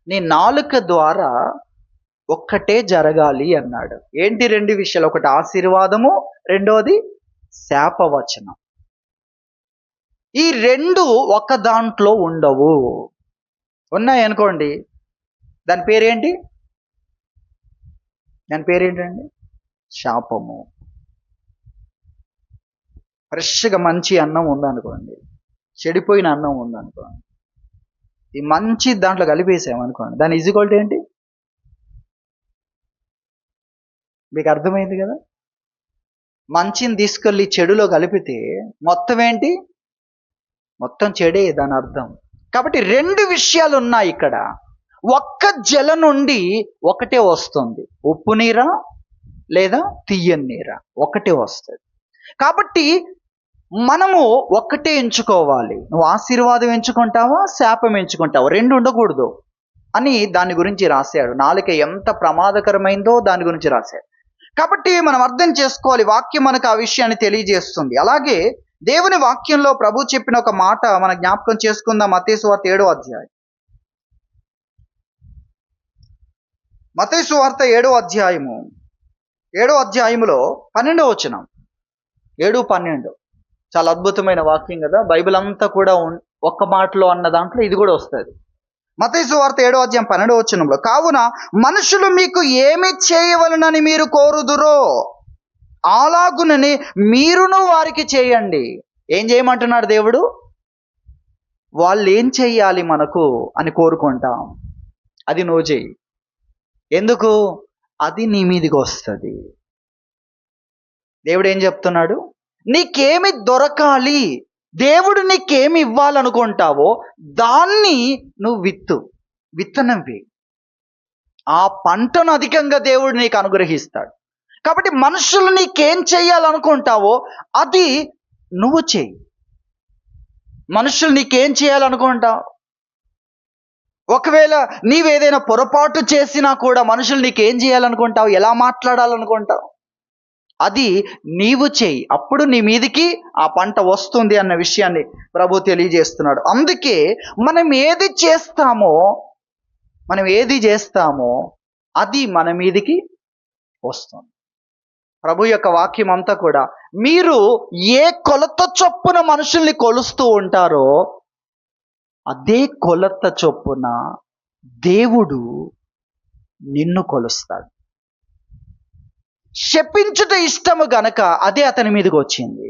నీ నాలుక ద్వారా ఒక్కటే జరగాలి అన్నాడు. ఏంటి 2 విషయాలు? ఒకటి ఆశీర్వాదము, రెండోది శాపవచనం. ఈ 2 ఒక దాంట్లో ఉండవు. ఉన్నాయనుకోండి, దాని పేరేంటి? దాని పేరేంటండి? శాపము. ఫ్రెష్గా మంచి అన్నం ఉందనుకోండి, చెడిపోయిన అన్నం ఉందనుకోండి, ఈ మంచి దాంట్లో కలిపేసామనుకోండి, దాని ఈజ్వల్ ఏంటి? మీకు అర్థమైంది కదా? మంచిని తీసుకెళ్ళి చెడులో కలిపితే మొత్తం ఏంటి? మొత్తం చెడే దాని అర్థం. కాబట్టి 2 విషయాలు ఉన్నాయి ఇక్కడ. ఒక్క జల నుండి ఒకటే వస్తుంది, ఉప్పు నీరా లేదా తీయని నీరా, ఒకటే వస్తుంది. కాబట్టి మనము ఒక్కటే ఎంచుకోవాలి. నువ్వు ఆశీర్వాదం ఎంచుకుంటావా, శాపం ఎంచుకుంటావా? 2 ఉండకూడదు అని దాని గురించి రాశాడు. నాలుక ఎంత ప్రమాదకరమైందో దాని గురించి రాశాడు. కాబట్టి మనం అర్థం చేసుకోవాలి, వాక్యం మనకు ఆ విషయాన్ని తెలియజేస్తుంది. అలాగే దేవుని వాక్యంలో ప్రభు చెప్పిన ఒక మాట మన జ్ఞాపకం చేసుకుందాం. మత్తయి సువార్త 7వ అధ్యాయం. మత్తయి సువార్త 7వ అధ్యాయము, 7వ అధ్యాయములో 12వ వచనం. 7:12 చాలా అద్భుతమైన వాక్యం కదా. బైబిల్ అంతా కూడా ఒక్క మాటలో అన్న దాంట్లో ఇది కూడా వస్తుంది. మత్తయి సువార్త 7వ అధ్యాయం 12వ వచనంలో, కావున మనుషులు మీకు ఏమి చేయవలనని మీరు కోరుదురో అలాగునని మీరును వారికి చేయండి. ఏం చేయమంటున్నాడు దేవుడు? వాళ్ళు ఏం చెయ్యాలి మనకు అని కోరుకుంటాం, అది నువ్వు చెయ్యి. ఎందుకు? అది నీ మీదికి వస్తుంది. దేవుడు ఏం చెప్తున్నాడు? నీకేమి దొరకాలి, దేవుడు నీకేమి ఇవ్వాలనుకుంటావో దాన్ని నువ్వు విత్తనం వేయి. ఆ పంటను అధికంగా దేవుడు నీకు అనుగ్రహిస్తాడు. కాబట్టి మనుషులు నీకేం చేయాలనుకుంటావో అది నువ్వు చెయ్యి. మనుషులు నీకేం చేయాలనుకుంటావు? ఒకవేళ నీవేదైనా పొరపాటు చేసినా కూడా మనుషులు నీకేం చేయాలనుకుంటావు, ఎలా మాట్లాడాలనుకుంటావు, అది నీవు చెయ్యి. అప్పుడు నీ మీదికి ఆ పంట వస్తుంది అన్న విషయాన్ని ప్రభు తెలియజేస్తున్నాడు. అందుకే మనం ఏది చేస్తామో అది మన మీదికి వస్తుంది. ప్రభు యొక్క వాక్యం అంతా కూడా, మీరు ఏ కొలత చొప్పున మనుషుల్ని కొలుస్తూ ఉంటారో అదే కొలత చొప్పున దేవుడు నిన్ను కొలుస్తాడు. శపించుట ఇష్టము గనక అదే అతని మీదకి వచ్చింది.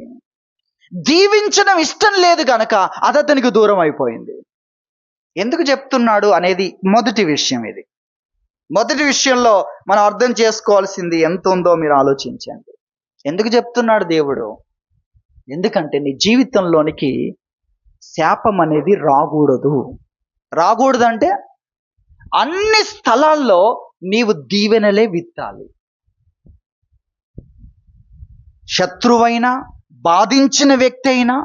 దీవించడం ఇష్టం లేదు గనక అది అతనికి దూరం అయిపోయింది. ఎందుకు చెప్తున్నాడు అనేది మొదటి విషయం. ఇది మొదటి విషయంలో మనం అర్థం చేసుకోవాల్సింది ఎంత ఉందో మీరు ఆలోచించండి. ఎందుకు చెప్తున్నాడు దేవుడు? ఎందుకంటే నీ జీవితంలోనికి శాపం అనేది రాకూడదు అంటే అన్ని స్థలాల్లో నీవు దీవెనలే విత్తాలి. శత్రువైనా, బాధించిన వ్యక్తి అయినా,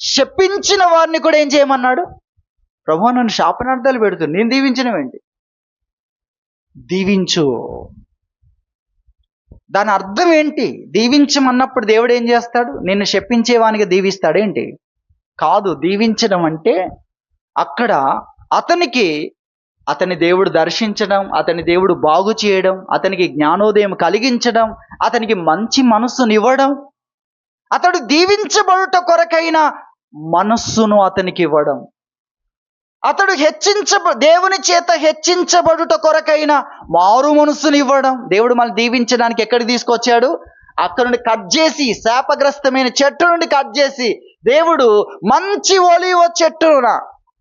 శపించిన వారిని కూడా ఏం చేయమన్నాడు? ప్రభు నన్ను శాపనార్థాలు పెడుతుంది, నేను దీవించడం దీవించు. దాని అర్థం ఏంటి? దీవించమన్నప్పుడు దేవుడు ఏం చేస్తాడు? నిన్ను శపించేవానికి దీవిస్తాడేంటి? కాదు. దీవించడం అంటే అక్కడ అతని దేవుడు దర్శించడం, అతని దేవుడు బాగు చేయడం, అతనికి జ్ఞానోదయం కలిగించడం, అతనికి మంచి మనస్సునివ్వడం, అతడు దీవించబడుట కొరకైన మనస్సును అతనికి ఇవ్వడం, అతడు దేవుని చేత హెచ్చించబడుట కొరకైన మారు మనస్సుని ఇవ్వడం. దేవుడు మనల్ని దీవించడానికి ఎక్కడికి తీసుకొచ్చాడు? అక్కడ నుండి కట్ చేసి, శాపగ్రస్తమైన చెట్టు నుండి కట్ చేసి దేవుడు మంచి ఒలీవ చెట్టున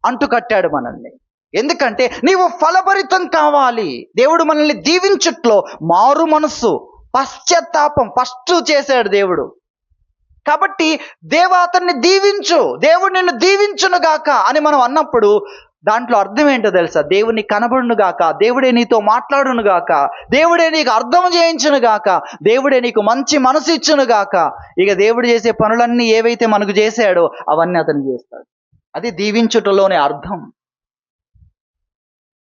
అంటు కట్టాడు మనల్ని. ఎందుకంటే నీవు ఫలభరితం కావాలి. దేవుడు మనల్ని దీవించుట్లో మారు మనస్సు, పశ్చాత్తాపం ఫస్ట్ చేశాడు దేవుడు. కాబట్టి అతన్ని దీవించు, దేవుడు నిన్ను దీవించును గాక అని మనం అన్నప్పుడు దాంట్లో అర్థం ఏంటో తెలుసా? దేవుని కనబడును గాక, దేవుడే నీతో మాట్లాడును గాక, దేవుడే నీకు అర్థం చేయించును గాక, దేవుడే నీకు మంచి మనసు ఇచ్చును గాక. ఇక దేవుడు చేసే పనులన్నీ ఏవైతే మనకు చేశాడో అవన్నీ అతను చేస్తాడు. అది దీవించుటలోని అర్థం.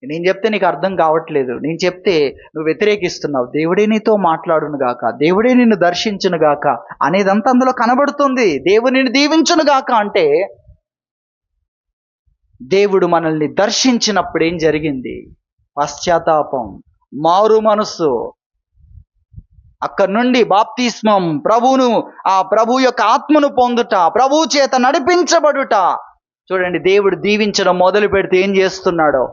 నేను చెప్తే నీకు అర్థం కావట్లేదు, నేను చెప్తే నువ్వు వ్యతిరేకిస్తున్నావు. దేవుడే నీతో మాట్లాడును గాక, దేవుడే నిన్ను దర్శించును గాక అనేదంతా అందులో కనబడుతుంది. దేవుడిని దీవించును గాక అంటే దేవుడు మనల్ని దర్శించినప్పుడు ఏం జరిగింది? పశ్చాత్తాపం, మారు మనస్సు, అక్కడి నుండి బాప్తిస్మం, ప్రభు యొక్క ఆత్మను పొందుట, ప్రభు చేత నడిపించబడుట. చూడండి, దేవుడు దీవించడం మొదలు పెడితే ఏం చేస్తున్నాడో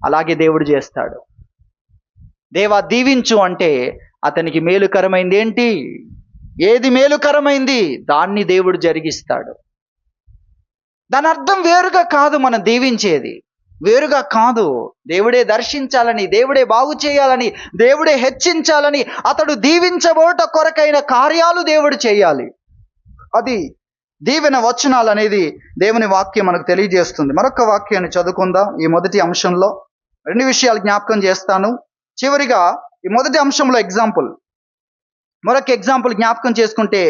అలాగే దేవుడు చేస్తాడు. దేవా దీవించు అంటే అతనికి మేలుకరమైంది ఏంటి? ఏది మేలుకరమైంది దాన్ని దేవుడు జరిగిస్తాడు. దాని అర్థం వేరుగా కాదు. మనం దీవించేది వేరుగా కాదు. దేవుడే దర్శించాలని, దేవుడే బాగు చేయాలని, దేవుడే హెచ్చించాలని, అతడు దీవించబోట కొరకైన కార్యాలు దేవుడు చేయాలి. అది దీవెన వచనాలు అనేది దేవుని వాక్యం మనకు తెలియజేస్తుంది. మరొక వాక్యాన్ని చదువుకుందాం. ఈ మొదటి అంశంలో 2 విషయాలు జ్ఞాపకం చేస్తాను. చివరిగా ఈ మొదటి అంశంలో మరొక ఎగ్జాంపుల్ జ్ఞాపకం చేసుకుంటే,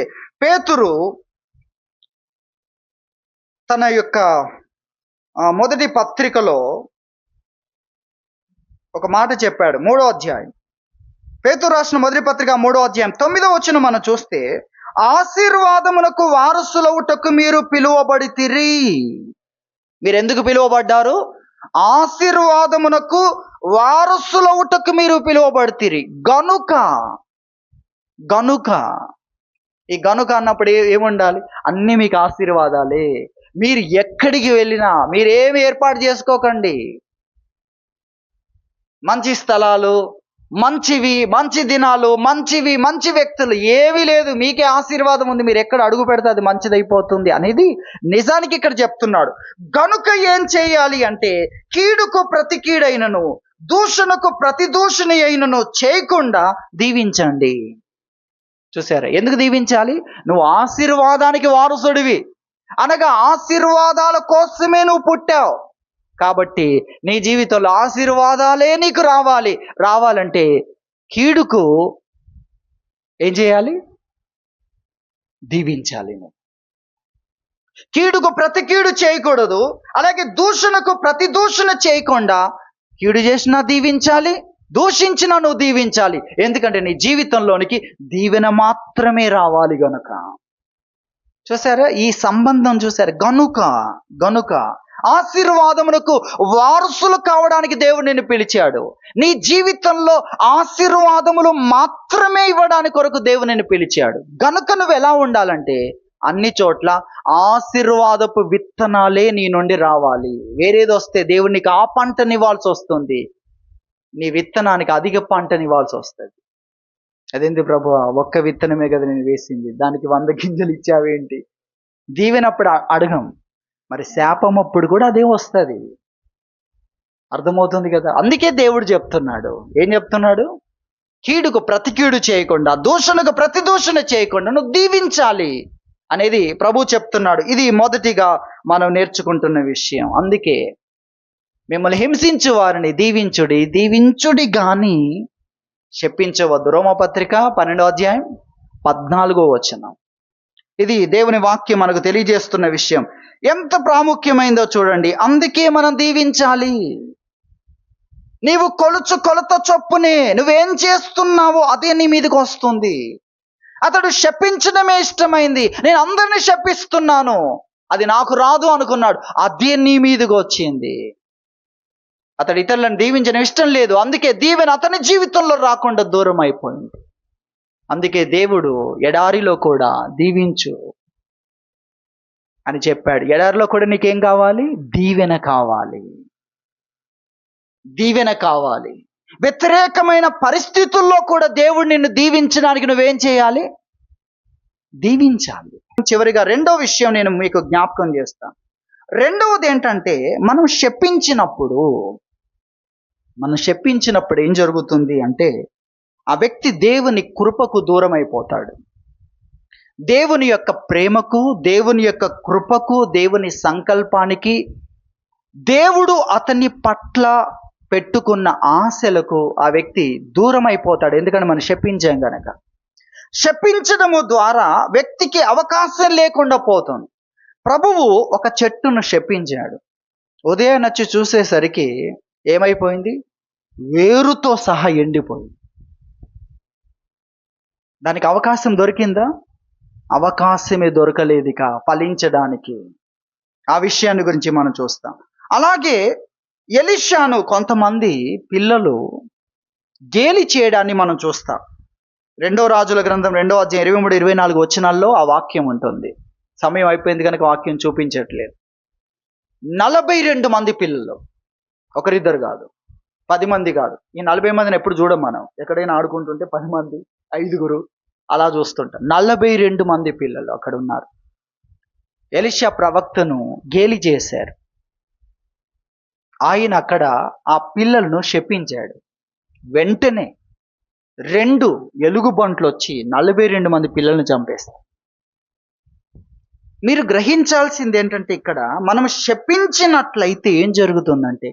పేతురు తన యొక్క మొదటి పత్రికలో ఒక మాట చెప్పాడు. 3వ అధ్యాయం, పేతురు రాసిన మొదటి పత్రిక 3వ అధ్యాయం 9వ వచనం మనం చూస్తే, ఆశీర్వాదమునకు వారసులవుటకు మీరు పిలువబడితిరి. మీరు ఎందుకు పిలువబడ్డారు? ఆశీర్వాదమునకు వారసులవుటకు మీరు పిలువబడితిరి. గనుక ఈ గనుక అన్నప్పుడు ఏముండాలి? అన్నీ మీకు ఆశీర్వాదాలే. మీరు ఎక్కడికి వెళ్ళినా మీరేమి ఏర్పాటు చేసుకోకండి. మంచి స్థలాలు, మంచివి, మంచి దినాలు, మంచి వ్యక్తులు ఏమీ లేదు. మీకే ఆశీర్వాదం ఉంది. మీరు ఎక్కడ అడుగు పెడితే అది మంచిదైపోతుంది అనేది నిజానికి ఇక్కడ చెప్తున్నాడు. గనుక ఏం చేయాలి అంటే, కీడుకు ప్రతి కీడైనను, దూషణకు ప్రతి దూషణ అయినను చేయకుండా దీవించండి. చూసారా? ఎందుకు దీవించాలి? నువ్వు ఆశీర్వాదానికి వారసుడివి, అనగా ఆశీర్వాదాల కోసమే నువ్వు పుట్టావు. కాబట్టి నీ జీవితంలో ఆశీర్వాదాలే నీకు రావాలంటే కీడుకు ఏం చేయాలి? దీవించాలి. నువ్వు కీడుకు ప్రతి కీడు చేయకూడదు, అలాగే దూషణకు ప్రతి దూషణ చేయకుండా కీడు చేసినా దీవించాలి, దూషించినా నువ్వు దీవించాలి. ఎందుకంటే నీ జీవితంలోనికి దీవెన మాత్రమే రావాలి గనుక. చూసారా ఈ సంబంధం? చూసారా? గనుక ఆశీర్వాదమునకు వారసులు కావడానికి దేవుడు నిన్ను పిలిచాడు. నీ జీవితంలో ఆశీర్వాదములు మాత్రమే ఇవ్వడానికి కొరకు దేవుడు నిన్ను పిలిచాడు. గనుక నువ్వు ఎలా ఉండాలంటే అన్ని చోట్ల ఆశీర్వాదపు విత్తనాలే నీ నుండి రావాలి. వేరేది వస్తే దేవుడు నీకు ఆ పంటనివ్వాల్సి వస్తుంది, నీ విత్తనానికి అధిక పంటనివ్వాల్సి వస్తుంది. అదేంటి ప్రభు, ఒక్క విత్తనమే కదా నేను వేసింది, దానికి 100 గింజలు ఇచ్చావేంటి? దీవెనప్పుడు అడగం, మరి శాపం అప్పుడు కూడా అదే వస్తుంది. అర్థమవుతుంది కదా? అందుకే దేవుడు చెప్తున్నాడు, ఏం చెప్తున్నాడు? కీడుకు ప్రతి కీడు చేయకుండా, దూషణకు ప్రతి దూషణ చేయకుండా నువ్వు దీవించాలి అనేది ప్రభు చెప్తున్నాడు. ఇది మొదటిగా మనం నేర్చుకుంటున్న విషయం. అందుకే మిమ్మల్ని హింసించు వారిని దీవించుడి గాని శపించవద్దు. రోమపత్రిక 12వ అధ్యాయం 14వ వచనం. ఇది దేవుని వాక్యం మనకు తెలియజేస్తున్న విషయం. ఎంత ప్రాముఖ్యమైందో చూడండి. అందుకే మనం దీవించాలి. నీవు కొలత చొప్పునే నువ్వేం చేస్తున్నావో అదే నీ మీదకి వస్తుంది. అతడు శపించడమే ఇష్టమైంది, నేను అందరినీ శపిస్తున్నాను, అది నాకు రాదు అనుకున్నాడు, అదే నీ మీదకి వచ్చింది. అతడు ఇతరులను దీవించడం ఇష్టం లేదు, అందుకే దీవెన అతని జీవితంలో రాకుండా దూరం అయిపోయింది. అందుకే దేవుడు ఎడారిలో కూడా దీవించు అని చెప్పాడు. ఎడారిలో కూడా నీకేం కావాలి? దీవెన కావాలి. వ్యతిరేకమైన పరిస్థితుల్లో కూడా దేవుడు నిన్ను దీవించడానికి నువ్వేం చేయాలి? దీవించాలి. చివరిగా రెండో విషయం నేను మీకు జ్ఞాపకం చేస్తాను. రెండవది ఏంటంటే, మనం శపించినప్పుడు ఏం జరుగుతుంది అంటే, ఆ వ్యక్తి దేవుని కృపకు దూరం అయిపోతాడు. దేవుని యొక్క ప్రేమకు, దేవుని యొక్క కృపకు, దేవుని సంకల్పానికి, దేవుడు అతని పట్ల పెట్టుకున్న ఆశలకు ఆ వ్యక్తి దూరం అయిపోతాడు. ఎందుకంటే మనం శపించాం గనక. శపించడము ద్వారా వ్యక్తికి అవకాశం లేకుండా పోతుంది. ప్రభువు ఒక చెట్టును శపించాడు. ఉదయం వచ్చి చూసేసరికి ఏమైపోయింది? వేరుతో సహా ఎండిపోయింది. దానికి అవకాశం దొరికిందా? అవకాశమే దొరకలేదు ఇక ఫలించడానికి. ఆ విషయాన్ని గురించి మనం చూస్తాం. అలాగే ఎలీషాను కొంతమంది పిల్లలు గేలి చేయడాన్ని మనం చూస్తాం. 2వ రాజుల గ్రంథం 2వ అధ్యాయం 23-24 వచనాల్లో ఆ వాక్యం ఉంటుంది. సమయం అయిపోయింది కనుక వాక్యం చూపించట్లేదు. 42 మంది పిల్లలు, ఒకరిద్దరు కాదు, 10 మంది కాదు. ఈ 40 మందిని ఎప్పుడు చూడం మనం. ఎక్కడైనా ఆడుకుంటుంటే 10 మంది, 5గురు అలా చూస్తుంటాం. 42 మంది పిల్లలు అక్కడ ఉన్నారు. ఎలీషా ప్రవక్తను గేలి చేశారు. ఆయన అక్కడ ఆ పిల్లలను శపించాడు. వెంటనే 2 ఎలుగుబంట్లు వచ్చి 42 మంది పిల్లల్ని చంపేస్తారు. మీరు గ్రహించాల్సింది ఏంటంటే, ఇక్కడ మనం శపించినట్లయితే ఏం జరుగుతుందంటే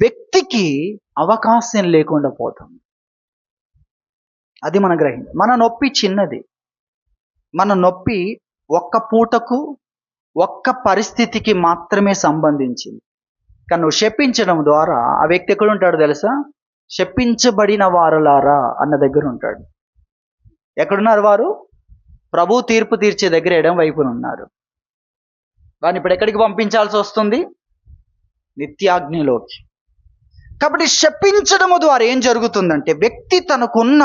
వ్యక్తికి అవకాశం లేకుండా పోతుంది. అది మనం మన నొప్పి చిన్నది. మన నొప్పి ఒక్క పూటకు, ఒక్క పరిస్థితికి మాత్రమే సంబంధించింది. కానీ నువ్వు శపించడం ద్వారా ఆ వ్యక్తి ఎక్కడ ఉంటాడు తెలుసా? శపించబడిన వారులారా అన్న దగ్గర ఉంటాడు. ఎక్కడున్నారు వారు? ప్రభు తీర్పు తీర్చే దగ్గర ఎడం వైపున ఉన్నారు. వారిని ఇప్పుడు ఎక్కడికి పంపించాల్సి వస్తుంది? నిత్యాగ్నిలోకి. కాబట్టి శపించడము ద్వారా ఏం జరుగుతుందంటే వ్యక్తి తనకున్న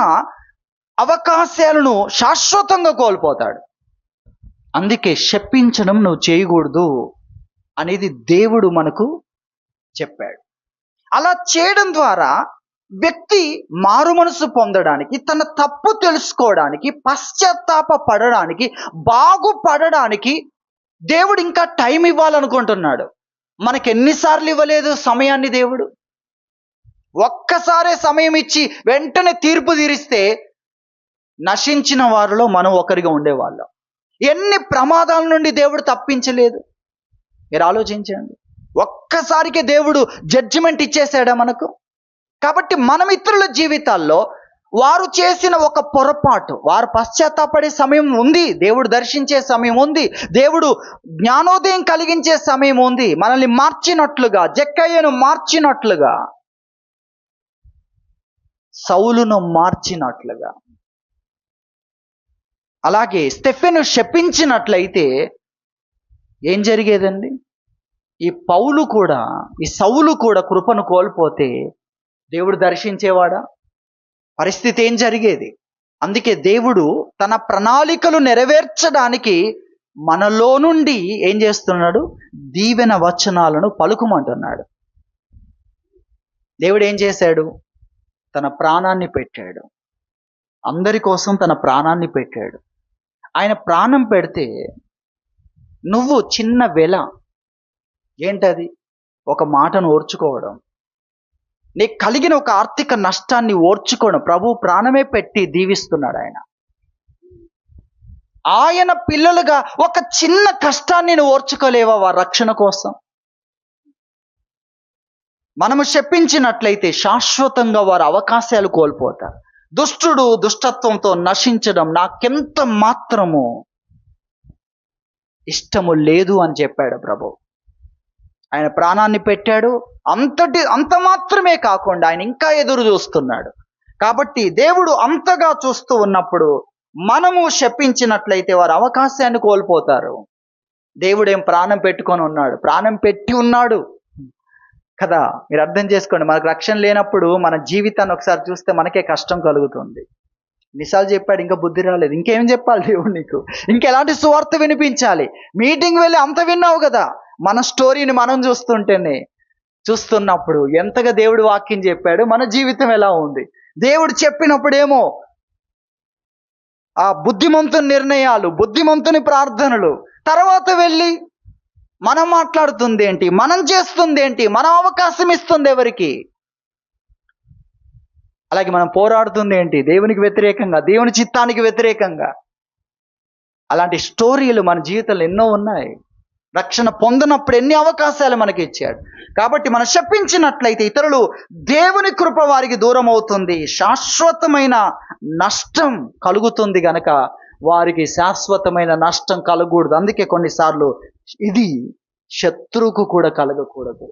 అవకాశాలను శాశ్వతంగా కోల్పోతాడు. అందుకే శపించడం నువ్వు చేయకూడదు అనేది దేవుడు మనకు చెప్పాడు. అలా చేయడం ద్వారా వ్యక్తి మారు మనసు పొందడానికి, తన తప్పు తెలుసుకోవడానికి, పశ్చాత్తాప పడడానికి, బాగుపడడానికి దేవుడు ఇంకా టైం ఇవ్వాలనుకుంటున్నాడు. మనకి ఎన్నిసార్లు ఇవ్వలేదు సమయాన్ని దేవుడు? ఒక్కసారే సమయం ఇచ్చి వెంటనే తీర్పు తీరిస్తే నశించిన వారిలో మనం ఒకరిగా ఉండేవాళ్ళం. ఎన్ని ప్రమాదాల నుండి దేవుడు తప్పించలేదు? మీరు ఆలోచించండి. ఒక్కసారికే దేవుడు జడ్జిమెంట్ ఇచ్చేసాడా మనకు? కాబట్టి మనం ఇతరుల జీవితాల్లో వారు చేసిన ఒక పొరపాటు, వారు పశ్చాత్తాపడే సమయం ఉంది, దేవుడు దర్శించే సమయం ఉంది, దేవుడు జ్ఞానోదయం కలిగించే సమయం ఉంది, మనల్ని మార్చినట్లుగా, జక్కయ్యను మార్చినట్లుగా, సౌలును మార్చినట్లుగా. అలాగే స్టెఫెను శపించినట్లయితే ఏం జరిగేదండి? ఈ సౌలు కూడా కృపను కోల్పోతే దేవుడు దర్శించేవాడా? పరిస్థితి ఏం జరిగేది? అందుకే దేవుడు తన ప్రణాళికలు నెరవేర్చడానికి మనలో నుండి ఏం చేస్తున్నాడు? దీవెన వచనాలను పలుకుమంటున్నాడు. దేవుడు ఏం చేశాడు? తన ప్రాణాన్ని పెట్టాడు. అందరి కోసం తన ప్రాణాన్ని పెట్టాడు. ఆయన ప్రాణం పెడితే నువ్వు చిన్న వెల ఏంటది? ఒక మాటను ఓర్చుకోవడం. నీకు కలిగిన ఒక ఆర్థిక నష్టాన్ని ఓర్చుకోవడం. ప్రభు ప్రాణమే పెట్టి దీవిస్తున్నాడు ఆయన. ఆయన పిల్లలుగా ఒక చిన్న కష్టాన్ని నువ్వు ఓర్చుకోలేవా వారి రక్షణ కోసం? మనము శపించినట్లయితే శాశ్వతంగా వారు అవకాశాలు కోల్పోతారు. దుష్టుడు దుష్టత్వంతో నశించడం నాకెంత మాత్రము ఇష్టము లేదు అని చెప్పాడు ప్రభు. ఆయన ప్రాణాన్ని పెట్టాడు. అంత మాత్రమే కాకుండా ఆయన ఇంకా ఎదురు చూస్తున్నాడు. కాబట్టి దేవుడు అంతగా చూస్తూ ఉన్నప్పుడు మనము శపించినట్లయితే వారు అవకాశాన్ని కోల్పోతారు. దేవుడేం ప్రాణం పెట్టుకొని ఉన్నాడు? ప్రాణం పెట్టి ఉన్నాడు కదా. మీరు అర్థం చేసుకోండి. మనకు రక్షణ లేనప్పుడు మన జీవితాన్ని ఒకసారి చూస్తే మనకే కష్టం కలుగుతుంది. నిసాలు చెప్పాడు, ఇంకా బుద్ధి రాలేదు, ఇంకేం చెప్పాలి దేవుడు నీకు? ఇంకెలాంటి సువార్త వినిపించాలి? మీటింగ్ వెళ్ళి అంత విన్నావు కదా. మన స్టోరీని మనం చూస్తున్నప్పుడు ఎంతగా దేవుడు వాక్యం చెప్పాడు, మన జీవితం ఎలా ఉంది? దేవుడు చెప్పినప్పుడేమో ఆ బుద్ధిమంతుని నిర్ణయాలు, బుద్ధిమంతుని ప్రార్థనలు, తర్వాత వెళ్ళి మనం మాట్లాడుతుంది ఏంటి, మనం చేస్తుంది ఏంటి, మనం అవకాశం ఇస్తుంది ఎవరికి? అలాగే మనం పోరాడుతుంది ఏంటి? దేవునికి వ్యతిరేకంగా, దేవుని చిత్తానికి వ్యతిరేకంగా. అలాంటి స్టోరీలు మన జీవితంలో ఎన్నో ఉన్నాయి. రక్షణ పొందినప్పుడు ఎన్ని అవకాశాలు మనకి ఇచ్చాడు. కాబట్టి మనం శపించినట్లయితే ఇతరులు దేవుని కృప వారికి దూరం అవుతుంది, శాశ్వతమైన నష్టం కలుగుతుంది గనక వారికి శాశ్వతమైన నష్టం కలగకూడదు. అందుకే కొన్నిసార్లు ఇది శత్రువుకు కూడా కలగకూడదు.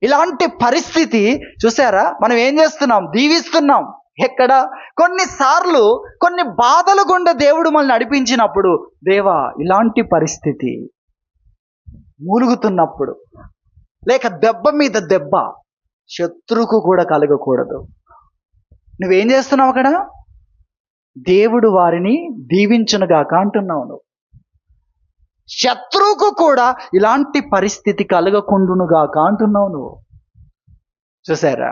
ఇలాంటి పరిస్థితి చూసారా? మనం ఏం చేస్తున్నాం? దీవిస్తున్నాం. ఎక్కడ? కొన్నిసార్లు కొన్ని బాధల గుండా దేవుడు మనల్ని నడిపించినప్పుడు, దేవా ఇలాంటి పరిస్థితి మూలుగుతున్నప్పుడు, లేక దెబ్బ మీద దెబ్బ శత్రువుకు కూడా కలగకూడదు. నువ్వేం చేస్తున్నావు అక్కడ? దేవుడు వారిని దీవించునుగాక అంటున్నావు నువ్వు. శత్రువుకు కూడా ఇలాంటి పరిస్థితి కలగకుండునుగాక అంటున్నావు నువ్వు. చూసారా?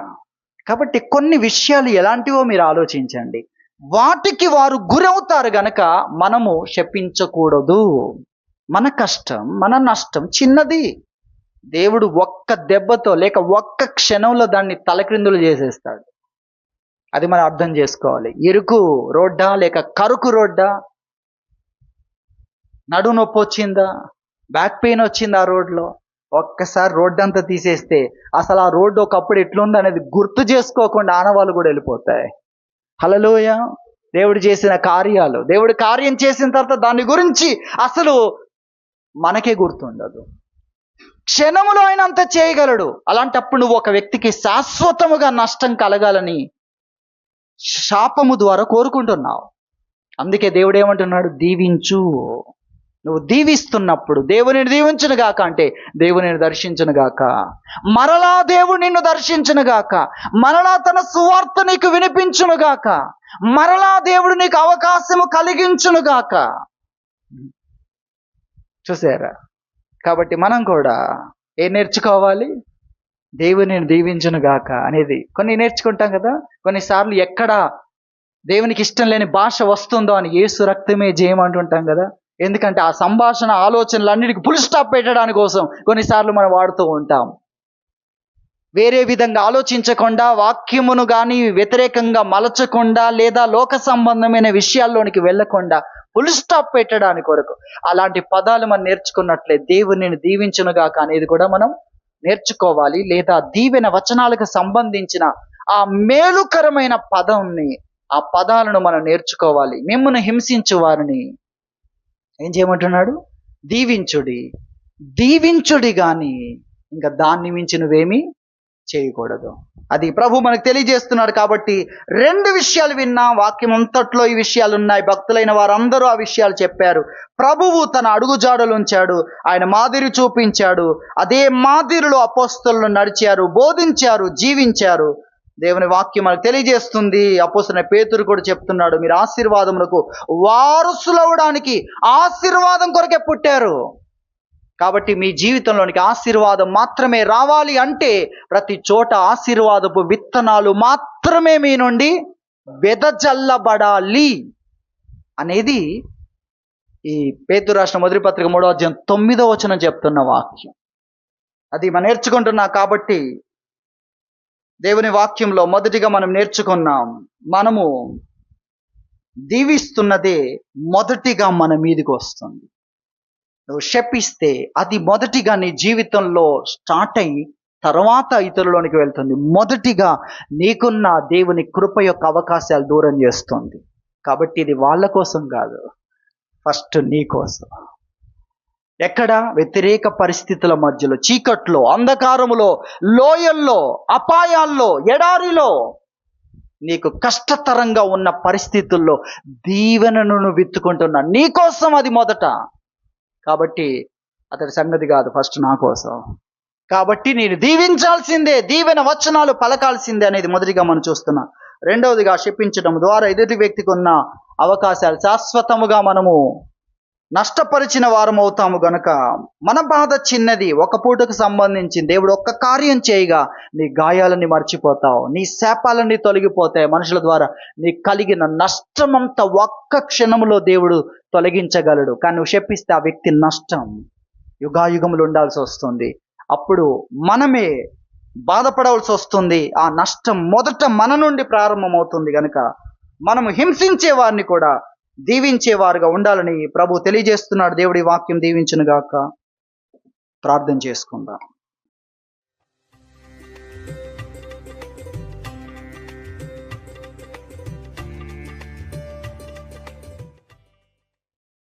కాబట్టి కొన్ని విషయాలు ఎలాంటివో మీరు ఆలోచించండి. వాటికి వారు గురవుతారు గనక మనము శపించకూడదు. మన కష్టం, మన నష్టం చిన్నది. దేవుడు ఒక్క దెబ్బతో లేక ఒక్క క్షణంలో దాన్ని తలక్రిందులు చేసేస్తాడు. అది మనం అర్థం చేసుకోవాలి. ఇరుకు రోడ్డా లేక కరుకు రోడ్డా? నడుము నొప్పి వచ్చిందా, బ్యాక్ పెయిన్ వచ్చిందా ఆ రోడ్లో? ఒక్కసారి రోడ్డు అంతా తీసేస్తే అసలు ఆ రోడ్డు ఒకప్పుడు ఎట్లుంది అనేది గుర్తు చేసుకోకుండా ఆనవాళ్ళు కూడా వెళ్ళిపోతాయి. హల్లెలూయా. దేవుడు చేసిన కార్యాలు, దేవుడు కార్యం చేసిన తర్వాత దాని గురించి అసలు మనకే గుర్తుండదు. క్షణములో ఆయన అంత చేయగలడు. అలాంటప్పుడు నువ్వు ఒక వ్యక్తికి శాశ్వతముగా నష్టం కలగాలని శాపము ద్వారా కోరుకుంటున్నావు. అందుకే దేవుడు ఏమంటున్నాడు? దీవించు. నువ్వు దీవిస్తున్నప్పుడు దేవునిని దీవించునుగాక అంటే దేవునిని దర్శించునుగాక, మరలా దేవుడు నిన్ను దర్శించునుగాక, మరలా తన సువార్త నీకు వినిపించునుగాక, మరలా దేవుడు నీకు అవకాశము కలిగించునుగాక. చూసారా? కాబట్టి మనం కూడా ఏం నేర్చుకోవాలి? దేవునిని దీవించునుగాక అనేది కొన్ని నేర్చుకుంటాం కదా. కొన్నిసార్లు ఎక్కడ దేవునికి ఇష్టం లేని భాష వస్తుందో అని యేసు రక్తమే జయమంటుంటాం కదా. ఎందుకంటే ఆ సంభాషణ ఆలోచనలన్నిటికీ ఫుల్ స్టాప్ పెట్టడానికి కోసం కొన్నిసార్లు మనం వాడుతూ ఉంటాం. వేరే విధంగా ఆలోచించకుండా, వాక్యమును కానీ వ్యతిరేకంగా మలచకుండా, లేదా లోక సంబంధమైన విషయాల్లోనికి వెళ్ళకుండా ఫుల్ స్టాప్ పెట్టడానికి కొరకు. అలాంటి పదాలు మనం నేర్చుకున్నట్లే దేవుని దీవించునుగాక అనేది కూడా మనం నేర్చుకోవాలి. లేదా దీవెన వచనాలకు సంబంధించిన ఆ మేలుకరమైన పదంని, ఆ పదాలను మనం నేర్చుకోవాలి. మిమ్మల్ని హింసించు వారిని ఏం చేయమంటున్నాడు? దీవించుడి గాని ఇంకా దాన్ని మించి నువ్వేమీ చేయకూడదు. అది ప్రభు మనకు తెలియజేస్తున్నాడు. కాబట్టి 2 విషయాలు విన్నా, వాక్యం అంతట్లో ఈ విషయాలు ఉన్నాయి. భక్తులైన వారందరూ ఆ విషయాలు చెప్పారు. ప్రభువు తన అడుగుజాడలు ఉంచాడు, ఆయన మాదిరి చూపించాడు. అదే మాదిరిలో అపోస్తలులు నడిచారు, బోధించారు, జీవించారు. దేవుని వాక్యం మనకు తెలియజేస్తుంది. అపోస్తలుడైన పేతురు కూడా చెప్తున్నాడు, మీరు ఆశీర్వాదములకు వారసులవడానికి ఆశీర్వాదం కొరకే పుట్టారు. కాబట్టి మీ జీవితంలోనికి ఆశీర్వాదం మాత్రమే రావాలి అంటే ప్రతి చోట ఆశీర్వాదపు విత్తనాలు మాత్రమే మీ నుండి వెదజల్లబడాలి అనేది ఈ పేతురు రాసిన మొదటి పత్రిక 3వ అధ్యాయం 9వ వచనం చెప్తున్న వాక్యం. అది మనం నేర్చుకుంటున్నా. కాబట్టి దేవుని వాక్యంలో మొదటిగా మనం నేర్చుకున్నాం, మనము దీవిస్తున్నదే మొదటిగా మన మీదకి వస్తుంది. నువ్వు శపిస్తే అది మొదటిగా నీ జీవితంలో స్టార్ట్ అయ్యి తర్వాత ఇతరులోనికి వెళ్తుంది. మొదటిగా నీకున్న దేవుని కృప యొక్క అవకాశాలు దూరం చేస్తుంది. కాబట్టి ఇది వాళ్ళ కోసం కాదు, ఫస్ట్ నీ కోసం. ఎక్కడ? వ్యతిరేక పరిస్థితుల మధ్యలో, చీకట్లో, అంధకారములో, లోయల్లో, అపాయాల్లో, ఎడారిలో, నీకు కష్టతరంగా ఉన్న పరిస్థితుల్లో దీవెనను నువ్వు విత్తుకుంటున్నా. నీ కోసం అది మొదట. కాబట్టి అతడి సంగతి కాదు, ఫస్ట్ నా కోసం. కాబట్టి నేను దీవించాల్సిందే, దీవెన వచనాలు పలకాల్సిందే అనేది మొదటిగా మనం చూస్తున్నాం. రెండవదిగా, శపించడం ద్వారా ఎదుటి వ్యక్తికి ఉన్న అవకాశాలు శాశ్వతముగా మనము నష్టపరిచిన వారం అవుతాము గనక మన బాధ చిన్నది, ఒక పూటకు సంబంధించింది. దేవుడు ఒక్క కార్యం చేయగా నీ గాయాలని మర్చిపోతావు, నీ శాపాలన్నీ తొలగిపోతాయి. మనుషుల ద్వారా నీ కలిగిన నష్టమంతా ఒక్క క్షణంలో దేవుడు తొలగించగలడు. కానీ నువ్వు శపిస్తే ఆ వ్యక్తి నష్టం యుగాయుగములు ఉండాల్సి వస్తుంది. అప్పుడు మనమే బాధపడవలసి వస్తుంది. ఆ నష్టం మొదట మన నుండి ప్రారంభమవుతుంది. కనుక మనము హింసించే వారిని కూడా దీవించేవారుగా ఉండాలని ప్రభు తెలియజేస్తున్నాడు. దేవుడి వాక్యం దీవించునుగాక. ప్రార్థన చేసుకుందాం.